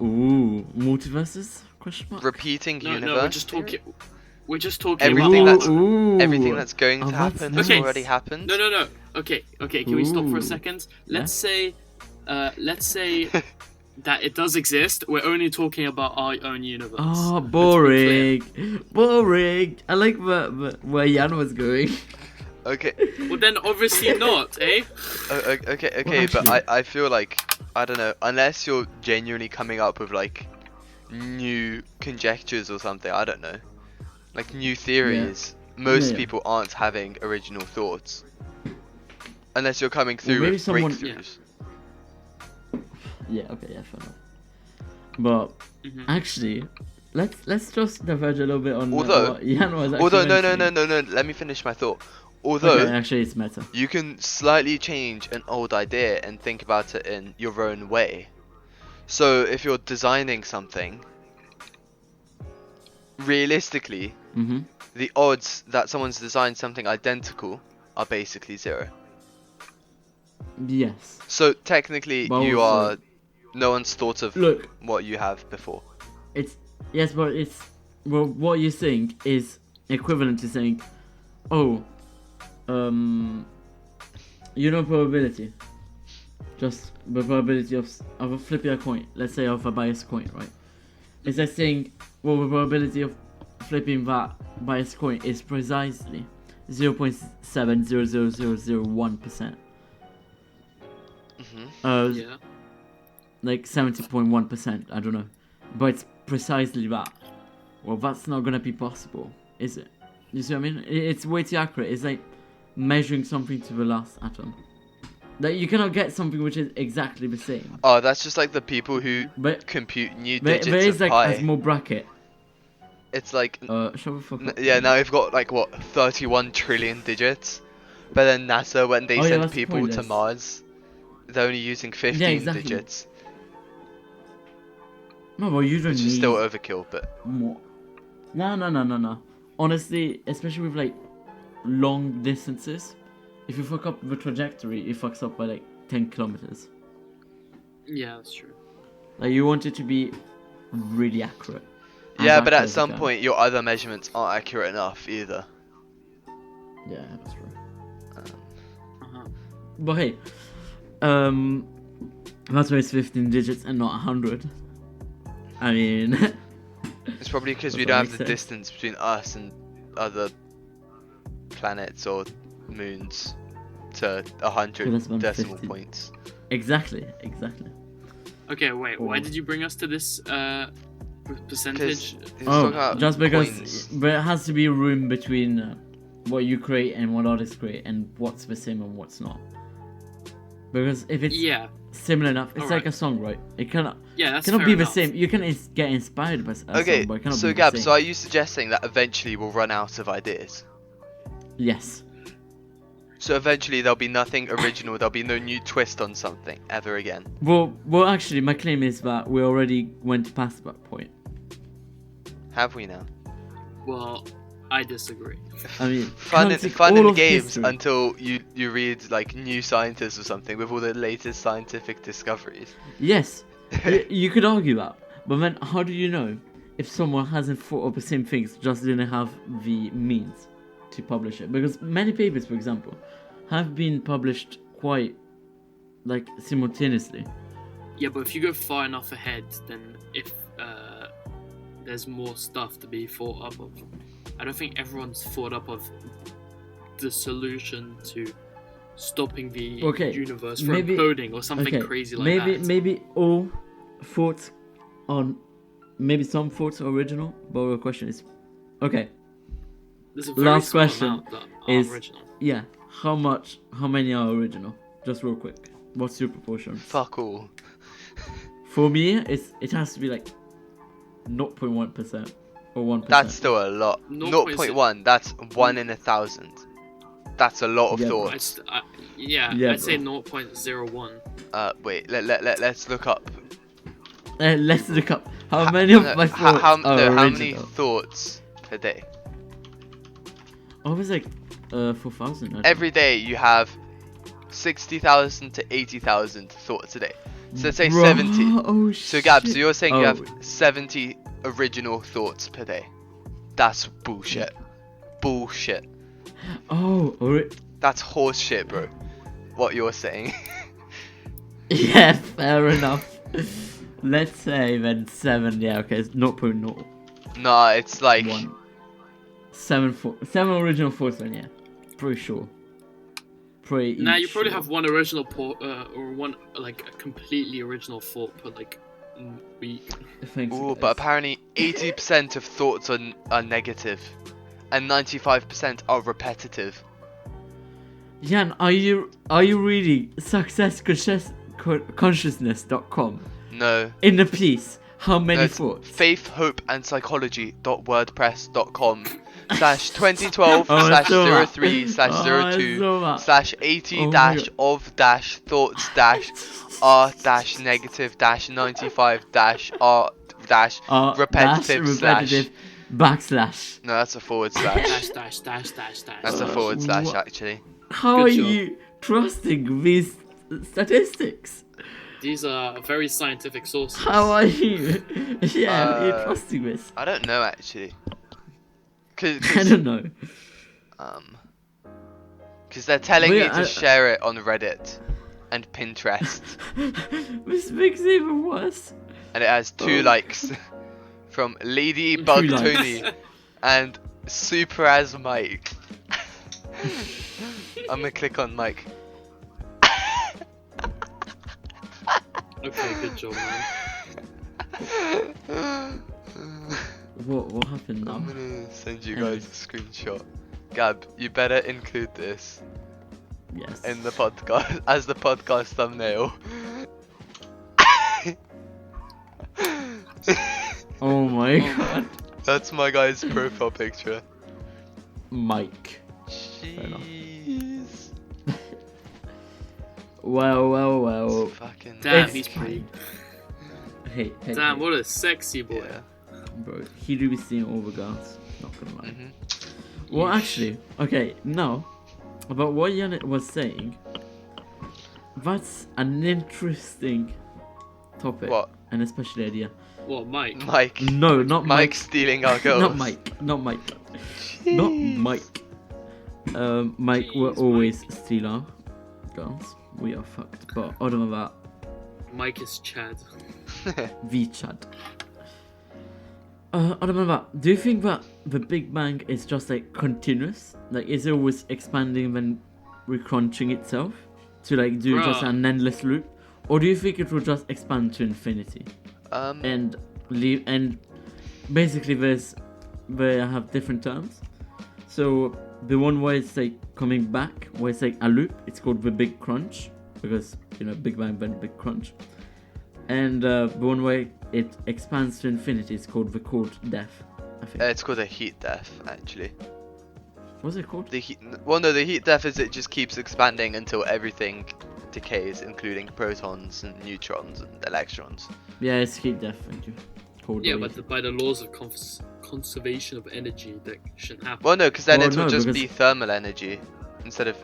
Ooh, multiverses? Question mark? Repeating no, universe. no, we're just theory? talking. We're just talking Everything about that's- Ooh. Everything that's going Oh, to that's happen nice. has already happened. No. Okay. Can we stop for Ooh. a second? Let's say that it does exist. We're only talking about our own universe. Oh, Let's be clear. boring. I like where Jan was going. Okay. Well, then obviously not, eh? Okay, Well, but actually- I feel like, I don't know, unless you're genuinely coming up with like new conjectures or something, I don't know, like new theories, most Yeah. people aren't having original thoughts. Unless you're coming through maybe with someone- breakthroughs. Yeah, okay, yeah, fair enough. But Mhm. actually, let's just diverge a little bit on Although- what Jan was actually Although, no, mentioning. let me finish my thought. Although, Okay, actually, it's meta. you can slightly change an old idea and think about it in your own way. So if you're designing something, realistically, Mm-hmm. the odds that someone's designed something identical are basically zero. Yes. So technically, But you also- are. No one's thought of Look, what you have before. it's yes, but it's well, what you're saying is equivalent to saying, oh, you know probability. Just the probability of a flipping a coin. Let's say of a biased coin, right? It's like saying, well, the probability of flipping that biased coin is precisely 0.7000001%. Mm-hmm. Yeah. Like 70.1%, I don't know. But it's precisely that. Well, that's not gonna be possible, is it? You see what I mean? It's way too accurate. It's like measuring something to the last atom. Like, you cannot get something which is exactly the same. Oh, that's just like the people who But compute new there digits is of like pi. a small bracket. It's like Shut the fuck up. yeah, now we've got like what 31 trillion digits, but then NASA when they Oh, yeah, send that's people to pointless. Mars, they're only using 15 exactly. digits, No, but you don't which need is still overkill. But more. No. Honestly, especially with like long distances, if you fuck up the trajectory, it fucks up by like 10 kilometers. Yeah, that's true. Like, you want it to be really accurate. Yeah, as but at accurate as you some can. point your other measurements aren't accurate enough either. Yeah, that's true. Uh-huh. But hey, that's why it's 15 digits and not 100. I mean, It's probably because Does we that don't make have the sense? distance between us and other planets or moons to 100 Less than decimal 50. points. exactly. Okay, wait. Why Oh. did you bring us to this percentage? He's Oh, talking about just because, coins. but it has to be room between what you create and what others create, and what's the same and what's not. Because if it's Yeah, similar enough, it's Alright. like a song, right? It cannot that's cannot fair be the enough. same. You can get inspired by a Okay, song, but it cannot so be Gab, the same. so are you suggesting that eventually we'll run out of ideas? Yes. So eventually there'll be nothing original, there'll be no new twist on something ever again. Well, actually, my claim is that we already went past that point. Have we now? Well, I disagree. I mean, Fun all in of games history. until you read like New Scientist or something with all the latest scientific discoveries. Yes, you could argue that, but then how do you know if someone hasn't thought of the same things, just didn't have the means to publish it? Because many papers, for example, have been published quite like simultaneously. Yeah, but if you go far enough ahead, then if there's more stuff to be thought up of. I don't think everyone's thought up of the solution to stopping the Okay, universe from maybe- imploding or something Okay, crazy like maybe that. maybe all thoughts on, maybe some thoughts are original, but the question is, okay, There's a very last small question amount that are is- original. yeah, how many are original? Just real quick, what's your proportion? Fuck all. For me, it has to be like 0.1% or 1%. That's still a lot. 0.6. 0.1, that's 1 in 1,000. That's a lot of Yeah, thoughts. Yeah, I'd say bro. 0.01. Wait, let's look up. Let's look up how many of my thoughts how are many original. thoughts per day? Oh, it was like 4,000. I think. Every day you have 60,000 to 80,000 thoughts a day. So let's say Bro, 70. Oh So Gab, so shit. you're saying you Oh, have 70 original thoughts per day. That's bullshit. Bullshit. Oh, That's horse shit, bro. What you're saying. yeah, fair enough. Let's say then 7. Yeah, okay, it's 0.01. Nah, it's like 7 original thoughts. Then yeah, pretty sure. Now you probably sure. have one original or one like a completely original thought per like week. Thanks, Ooh, guys. but apparently 80% of thoughts are negative, and 95% are repetitive. Jan, are you reading successconsciousness.com? No. In the piece, how many No, it's thoughts? faithhopeandpsychology.wordpress.com/2012/03/02/80- Oh, I saw that. dash thoughts dash r dash negative dash 95 dash r dash repetitive slash. backslash. No, that's a forward slash. Dash. That's a forward slash What? actually. How Good are job. you trusting these statistics? These are very scientific sources. How are you? Yeah, are you trusting this? I don't know actually. Cause I don't know. Because they're telling Well, me yeah, to share it on Reddit and Pinterest, This makes it even worse. and it has 2 Oh. likes from Lady 2 Bug likes. Tony and Super as Mike. I'm gonna click on Mike. Okay, good job, man. What happened now? I'm gonna send you guys a screenshot. Gab, you better include this Yes. in the podcast as the podcast thumbnail. Oh my god. That's my guy's profile picture. Mike. enough. Jeez. Well. It's fucking. Damn, It's he's pretty. Hey. Damn, what a sexy boy. Yeah. Bro, he do be seeing all the girls. Not gonna lie. Mhm. Well, actually, okay, now, about what Janet was saying, that's an interesting topic. What? and especially idea. What, Mike? Mike. No, not Mike Mike. stealing our girls. Not Mike. Not Mike. Not Jeez. Mike. Mike will Jeez, always steal our girls. We are fucked. But other than that, Mike is Chad. V Chad. Other than that, do you think that the Big Bang is just like continuous? Like, is it always expanding then recrunching itself to like do just Bruh. an endless loop, or do you think it will just expand to infinity and leave? And basically, they have different terms. So the one where it's like coming back, where it's like a loop, it's called the Big Crunch, because Big Bang then Big Crunch. And the one where it expands to infinity is called the cold death, I think. It's called a heat death, actually. What's it called? The heat death is it just keeps expanding until everything decays, including protons and neutrons and electrons. Yeah, it's heat death, thank you. Cold Yeah, wave. but by the laws of conservation of energy, that shouldn't happen. Well, no, because then Well, it will no, just because- be thermal energy instead of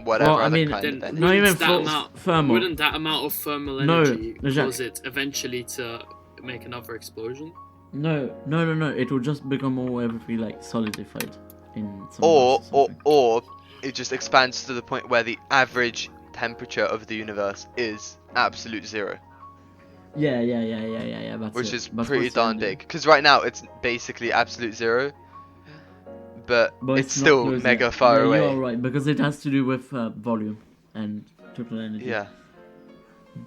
whatever Well, I other mean, kind Then of energy. not even wouldn't that full amount- thermal. Wouldn't that amount of thermal No, energy Jacques. cause it eventually to make another explosion? No. It will just become all everything like solidified in some Or gas or something. or it just expands to the point where the average temperature of the universe is absolute zero, Yeah. That's which it. is That's pretty what's darn ending. big. Because right now it's basically absolute zero, but it's not still close mega yet. far Yeah, away. You are right, because it has to do with volume and total energy. Yeah.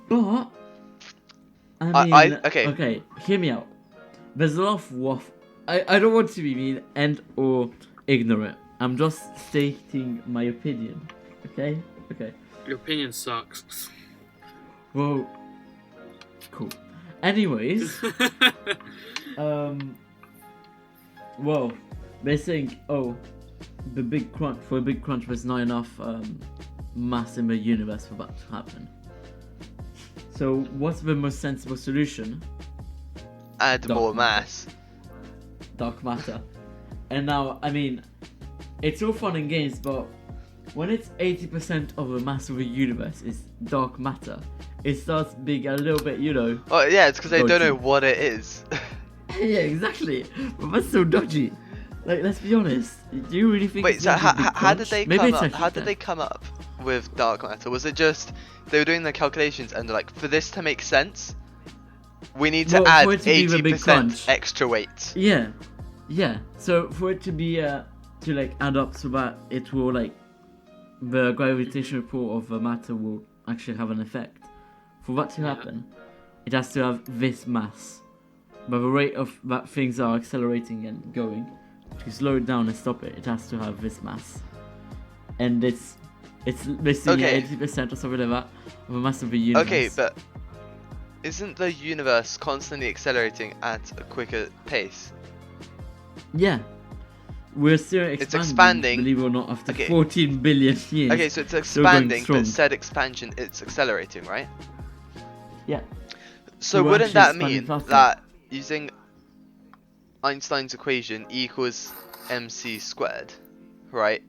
But I mean, okay. Hear me out. There's a lot of waff. I don't want to be mean and or ignorant. I'm just stating my opinion. Okay. Your opinion sucks. Well, cool. Anyways, well, they're saying, the big crunch. For a big crunch, there's not enough mass in the universe for that to happen. So, what's the most sensible solution? Add Dark more matter. mass. Dark matter. And now, I mean, it's all fun and games, but when it's 80% of the mass of the universe is dark matter, it starts being a little bit, Oh yeah, it's because they don't Dodgy. know what it is. Yeah, exactly. But that's so dodgy. Like, let's be honest. Do you really think? Wait, it's so gonna be a big how did crunch? they Maybe come it's a up? How heat did they death. come up with dark matter? Was it just they were doing the calculations and they're like, for this to make sense, we need to Well, add for it to be the big 80% crunch. extra weight. Yeah. So for it to be to like add up so that it will like the gravitational pull of the matter will actually have an effect. For that to Yeah. happen, it has to have this mass. But the rate of that things are accelerating and going, to slow it down and stop it, it has to have this mass. And it's basically Okay. 80% or something like that of the mass of the universe. Okay, but isn't the universe constantly accelerating at a quicker pace? yeah. We're still expanding, expanding. believe it or not, after Okay. 14 billion years. Okay, so it's Still going expanding, strong. but said expansion, it's accelerating, right? Yeah. So We're wouldn't actually that expanding mean faster. that using Einstein's equation equals mc squared, right?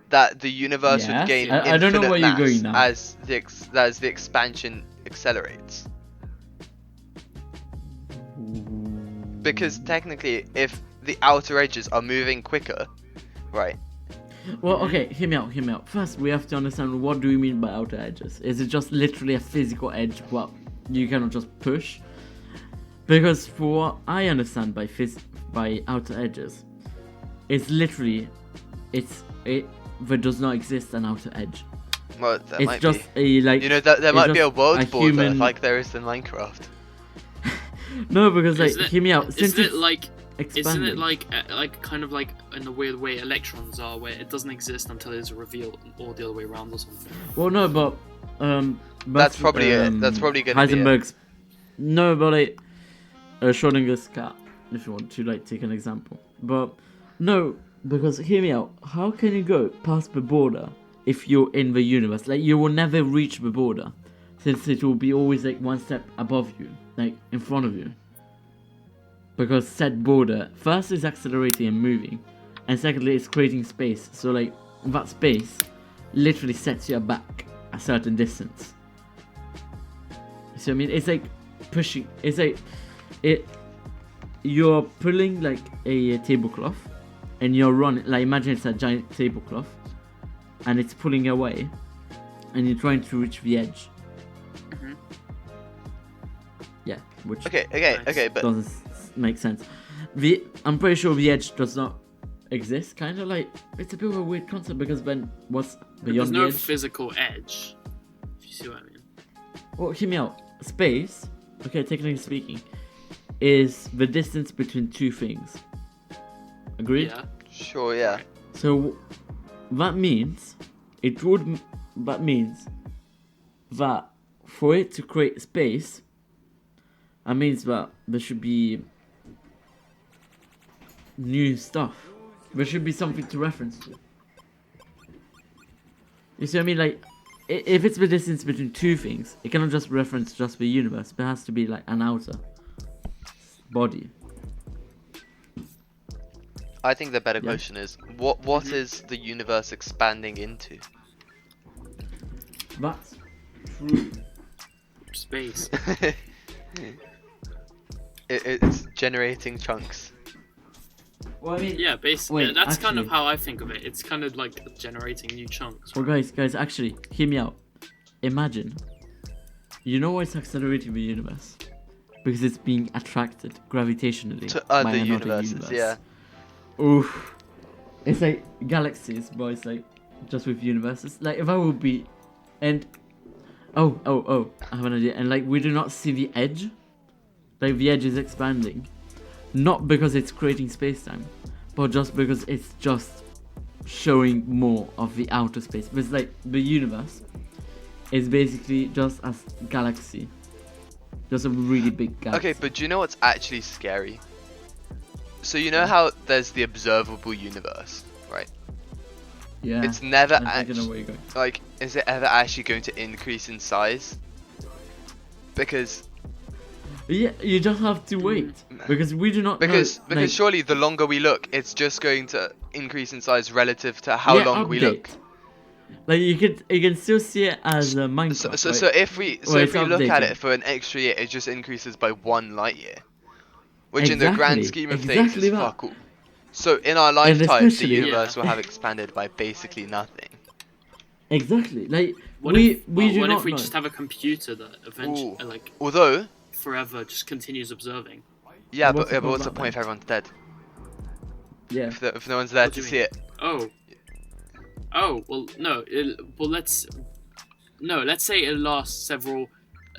That the universe Yeah. would gain I don't know infinite where you're mass going now. as the expansion accelerates. Because technically, if the outer edges are moving quicker, right? Well, okay, hear me out. First, we have to understand what do we mean by outer edges. Is it just literally a physical edge what you cannot just push? Because for what I understand by outer edges, it's literally there does not exist an outer edge. Well, there It's might just be. a like. You know, there it's might be a just world a border human- like there is in Minecraft. No, because like Isn't it- hear me out. Since Isn't it it's like? expanding, Isn't it like kind of like in the weird way electrons are, where it doesn't exist until it's revealed, or the other way around or something? Well, no, but That's probably it. That's probably gonna be it. Heisenberg's. No, but like Schrodinger's cat, if you want to like take an example. But no, because hear me out. How can you go past the border if you're in the universe? Like you will never reach the border, since it will be always like one step above you, like in front of you. Because said border first is accelerating and moving, and secondly it's creating space. So like that space literally sets you back a certain distance. So I mean, it's like pushing. It's like you're pulling like a tablecloth, and you're running. Like imagine it's a giant tablecloth, and it's pulling away, and you're trying to reach the edge. Mhm. Yeah, which Okay, but doesn't make sense. I'm pretty sure the edge does not exist. Kind of like it's a bit of a weird concept because then what's There's beyond no the edge? physical edge. If you see what I mean. Well, hear me out. Space, okay, technically speaking, is the distance between two things. Agreed? Yeah. sure, yeah. So that means that means that for it to create space, that means that there should be new stuff. There should be something to reference to. You see what I mean? Like, if it's the distance between two things, it cannot just reference just the universe. There has to be like an outer body. I think the better Yeah. question is, what is the universe expanding into? That's true. Space. It's generating chunks. Well, I mean, Yeah, basically. Wait, That's kind of actually- how I think of it. It's kind of like generating new chunks. well, guys, actually, hear me out. Imagine, you know why it's accelerating the universe? Because it's being attracted gravitationally To by other another universes, universe. yeah. Oof. It's like galaxies, but it's like just with universes. Like if I would be, and oh, I have an idea. And like we do not see the edge. Like the edge is expanding, not because it's creating space-time, but just because it's just showing more of the outer space. But it's like the universe is basically just a galaxy, just a really big galaxy. Okay, but do you know what's actually scary? So you know how there's the observable universe, right? yeah, It's never I think I know actually, where you're going. like, is it ever actually going to increase in size? Because Yeah, you just have to wait because we do not because know, like, surely the longer we look, it's just going to increase in size relative to how long we look. Like you can still see it as a Minecraft. So if we Well, if it's we look at updating. it for an extra year, it just increases by 1 light year, which in the grand Exactly, scheme of exactly things is that. fuck all. So in our lifetime, the especially- universe Yeah. will have expanded by basically nothing. Exactly. Like What we if, we do what not if we know. just have a computer that eventually, Ooh. like, Although, forever just continues observing? yeah, What's but the what's the point point if everyone's dead? Yeah. If no one's there What to do you see mean? it. Oh, well, no. Let's say it lasts several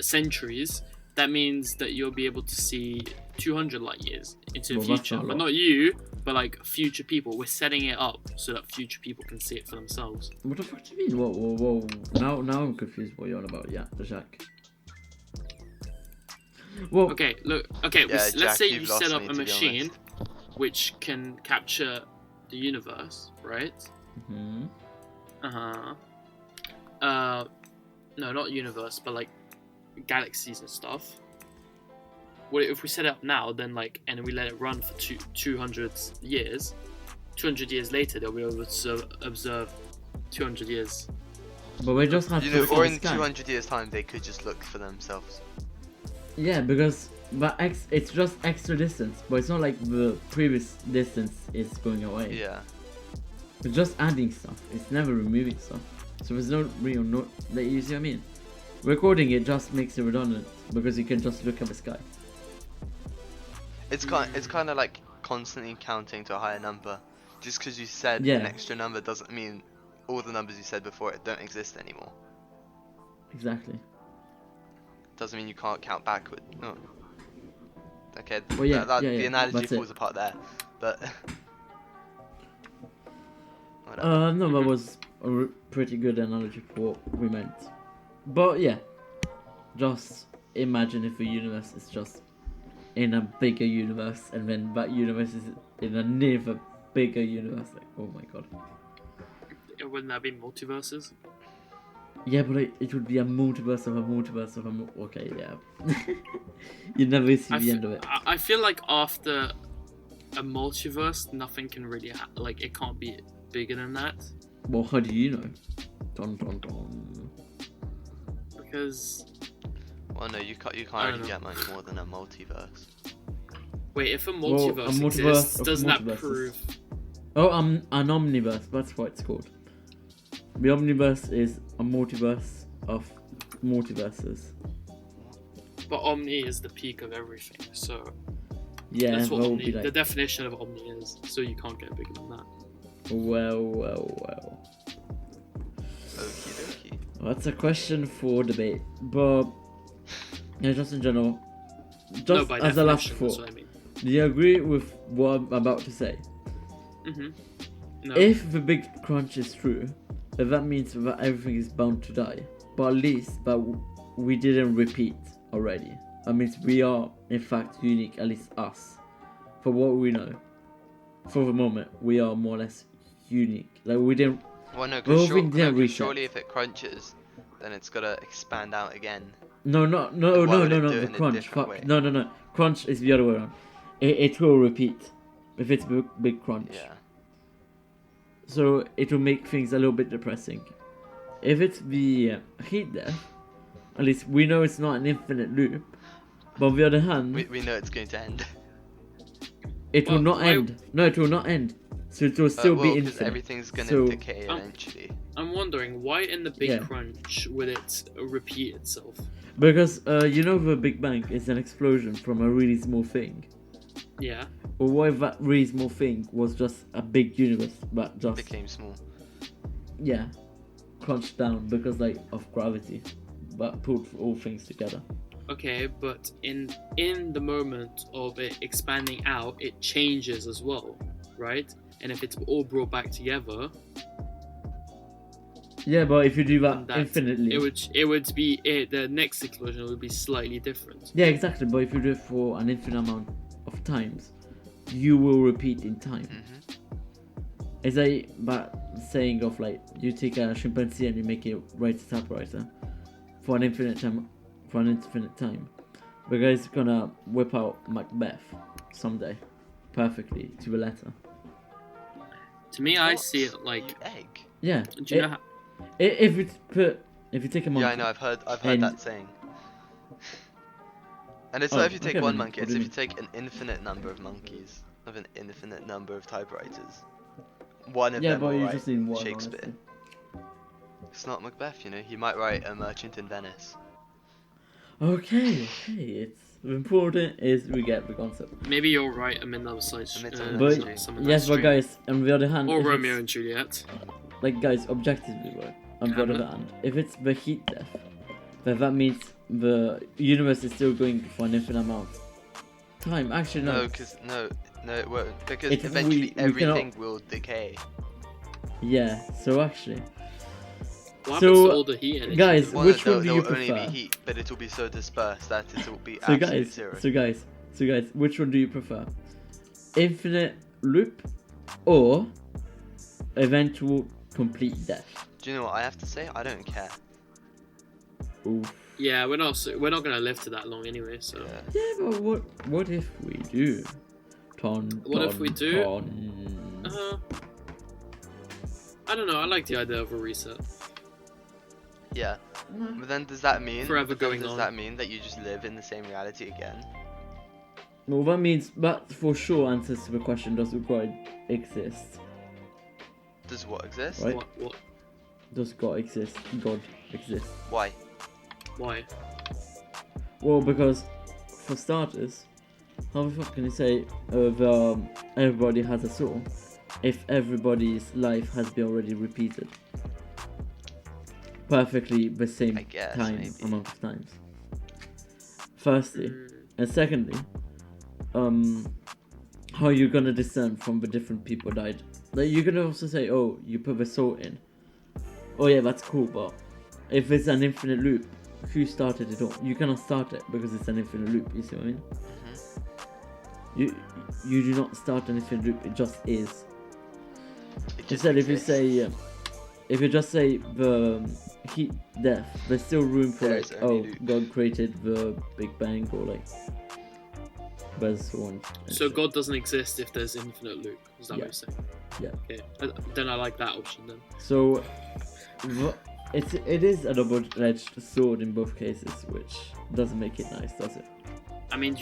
centuries. That means that you'll be able to see 200 light years into the Well, that's future, not a but lot. not you, but like future people. We're setting it up so that future people can see it for themselves. What the fuck do you mean? Whoa. Now I'm confused what you're on about. Yeah, Jacques. Well, Okay, look. Okay, Yeah, let's Jack, say you've you lost set up me, a to be machine which can capture the universe, right? mhm. No, not universe, but like galaxies and stuff. What if we set it up now, then like, and we let it run for 200 years? 200 years later, they'll be able to observe 200 years. But we just have You to know, see or the in sky. 200 years' time, they could just look for themselves. Yeah, because it's just extra distance, but it's not like the previous distance is going away. Yeah. It's just adding stuff. It's never removing stuff. So there's no real like, you see what I mean? Recording it just makes it redundant because you can just look at the sky. It's kind of like constantly counting to a higher number. Just because you said Yeah. an extra number doesn't mean all the numbers you said before it don't exist anymore. Exactly. Doesn't mean you can't count backward. No. Okay. Well, yeah, the yeah, analogy that's it. falls apart there, but. Whatever. No, that was a pretty good analogy for what we meant. But yeah, just imagine if the universe is just in a bigger universe, and then that universe is in a never bigger universe. Like, oh my god. Wouldn't that be multiverses? Yeah, but it would be a multiverse of a multiverse of a. Okay, yeah. You never see the end of it. I feel like after a multiverse, nothing can really like it can't be bigger than that, Well, how do you know? Dun dun dun. because Well, no, you can't I really don't know. get much more than a multiverse. Wait, if a Well, multiverse, a multiverse exists, of doesn't that multiverses. prove? Oh, an omniverse. That's what it's called. The omniverse is a multiverse of multiverses. But Omni is the peak of everything, so Yeah, that's what that would Omni. be The like. definition of Omni is. So you can't get bigger than that. Well. Okie dokie. That's a question for debate, but yeah, just in general, No, just by as a last definition, that's thought, what I mean. do you agree with what I'm about to say? No. If the big crunch is true, then that means that everything is bound to die. But at least that we didn't repeat already. That means we are in fact unique, at least us. For what we know, for the moment, we are more or less unique. Like we didn't. Well, no, Well, because we didn't reset. surely if it crunches, then it's gotta expand out again. No, Why would it do it the in a crunch. different Fuck. way? No. Crunch is the other way around. It will repeat if it's big crunch. Yeah. So it will make things a little bit depressing. If it's the heat death, at least we know it's not an infinite loop. But on the other hand, We know it's going to end. it will Well, not why- end. No, it will not end. So it will still be Well, 'cause infinite. everything's gonna So- decay Um, eventually. I'm wondering why in the big Yeah. crunch would it repeat itself? Because you know the Big Bang is an explosion from a really small thing. Yeah. Or what if that really small thing was just a big universe that just Became small. crunched down because like of gravity, but pulled all things together. Okay, but in the moment of it expanding out, it changes as well, right? And if it's all brought back together, Yeah, but if you do that that infinitely, it would be the next explosion would be slightly different. yeah, exactly. But if you do it for an infinite amount of times, you will repeat in time. It's like that saying of like you take a chimpanzee and you make it write a typewriter for an infinite time, the guy's gonna whip out Macbeth someday, perfectly to the letter. To me, I What? see it like. You egg. Yeah. Do you know how? If you take a monkey. Yeah, I know. I've heard And- that saying. And it's Oh, not if you take okay, one then monkey. what It's do if you you take an infinite number of monkeys of an infinite number of typewriters. One of Yeah, them but will you write just need one. Shakespeare. Honestly. It's not Macbeth, you know. He might write A Merchant in Venice. Okay. It's important is we get the concept. Maybe you're right. I'm in the other side. But some of yes, that but guys, on the other hand, or if Romeo it's- and Juliet. like guys, objectively, right? On the other Hamlet. hand, if it's the heat death, then that means the universe is still going for an infinite amount. Time, actually no. No, it won't. Because If eventually we cannot- everything will decay. Yeah, so actually, What So, happens to all the heat energy? guys, Well, which no, one do there you will only prefer? be heat, but it will be so dispersed that it will be So absolute guys, zero. so guys, which one do you prefer? Infinite loop or eventual complete death? Do you know what I have to say? I don't care. Oof. Yeah, we're not gonna live to that long anyway. So Yeah. Yeah, but what if we do? What if we do? Ton. I don't know. I like the idea of a reset. Yeah. But then does that mean Forever but then going does on. that mean that you just live in the same reality again? Well, that means that for sure answers to the question: does God exist? Does what exist? Right. What? Does God exist? God exist? Why? Why? Well, because for starters, how the fuck can you say everybody has a soul if everybody's life has been already repeated perfectly the same I guess, maybe. amount of times? Firstly, Mm, and secondly, how you gonna discern from the different people died? Like you're gonna also say, oh, you put the soul in. Oh yeah, that's cool, but if it's an infinite loop, who started it all? You cannot start it because it's an infinite loop. You see what I mean? You do not start an infinite loop. It just is. It just Instead, if you exists. say, if you just say the heat death, there's still room for There's like, only oh, loop. God created the Big Bang, or like, there's one. So God doesn't exist if there's infinite loop. Is that Yeah. what you're saying? Yeah. Okay. Then I like that option then. So, it is a double-edged sword in both cases, which doesn't make it nice, does it? I mean,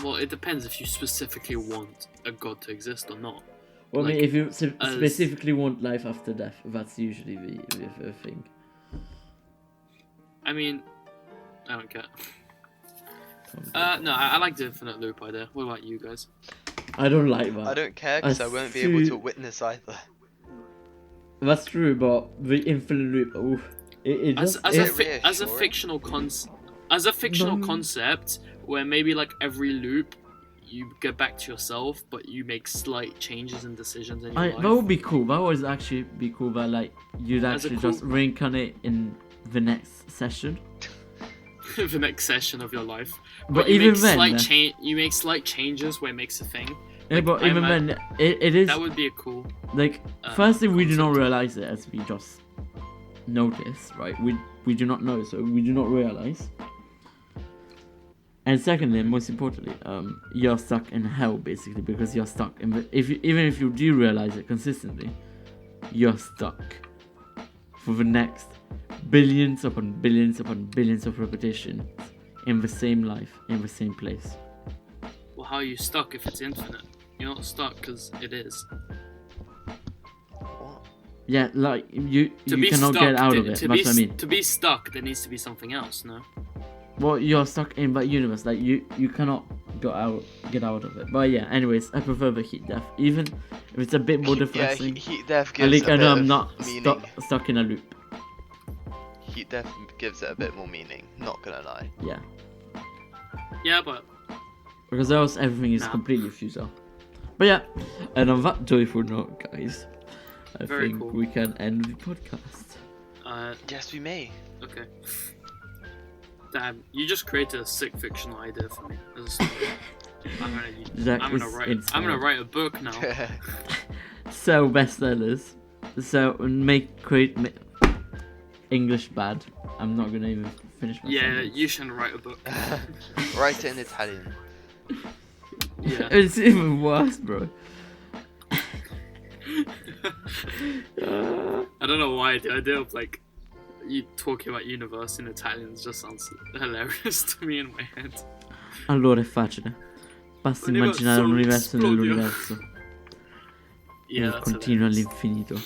well, it depends if you specifically want a god to exist or not. Well, I mean, Like, if you specifically want life after death, that's usually the thing. I mean, I don't care. No, I like the infinite loop idea. What about you guys? I don't like that. I don't care because I won't be able to witness either. That's true, but the infinite loop, oof, it just As a reassuring? fictional concept, where maybe like every loop you get back to yourself, but you make slight changes and decisions in your life. That would be cool. That would actually be cool. That like you'd As a actually cool- just reincarnate in the next session. The next session of your life. But you even make then, you make slight changes where it makes a thing. yeah, like, but I even imagine- then, it is That would be a cool. like firstly we do not concept. realize it as we just notice, right? We do not know, so we do not realize. And secondly, and most importantly, you're stuck in hell basically because you're stuck in even if you do realize it consistently, you're stuck for the next billions upon billions upon billions of repetitions in the same life, in the same place. Well, how are you stuck if it's infinite? You're not stuck because it is. What? Yeah, like you To you be cannot stuck, get out to- of it. to That's be what I mean. To be stuck, there needs to be something else, no? Well, you're stuck in that universe. Like you cannot get out of it. But yeah, anyways, I prefer the heat death, even if it's a bit more Yeah, depressing. heat death At gives least a I bit know of I'm not meaning. stuck in a loop. Heat death gives it a bit more meaning. Not gonna lie. Yeah, Yeah, but because else everything is Nah. completely futile. But yeah, and on that joyful note, guys, I Very think cool. we can end the podcast. Yes, we may. okay. Damn, you just created a sick fictional idea for me. As a story. Zach I'm gonna is write inspired. write a book now. Sell bestsellers. So create English bad. I'm not gonna even finish my Yeah, sentence. you shouldn't write a book. Write it in Italian. Yeah. It's even worse, bro. I don't know why the idea of like you talking about universe in Italian just sounds hilarious to me in my head. Allora è facile. Basta Universo immaginare un universo esplodio. nell'universo. Yeah, e that's continua hilarious. all'infinito.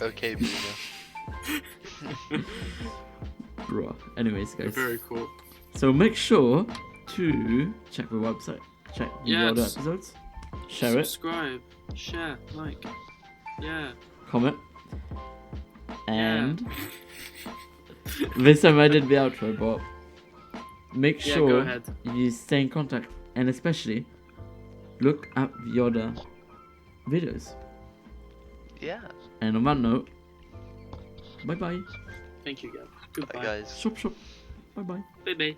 Okay, Boomer. Bro. Anyways, guys. Very cool. So make sure to check the website. Check the Yes. other episodes. Share it. Subscribe, share, like. Yeah. Comment. And this time I did the outro, but make Yeah, go sure ahead. you stay in contact and especially look at the other videos. Yeah. And on that note, bye bye. Thank you, Gab. Bye, Goodbye. guys. Shop shop. Bye bye. Bye bye.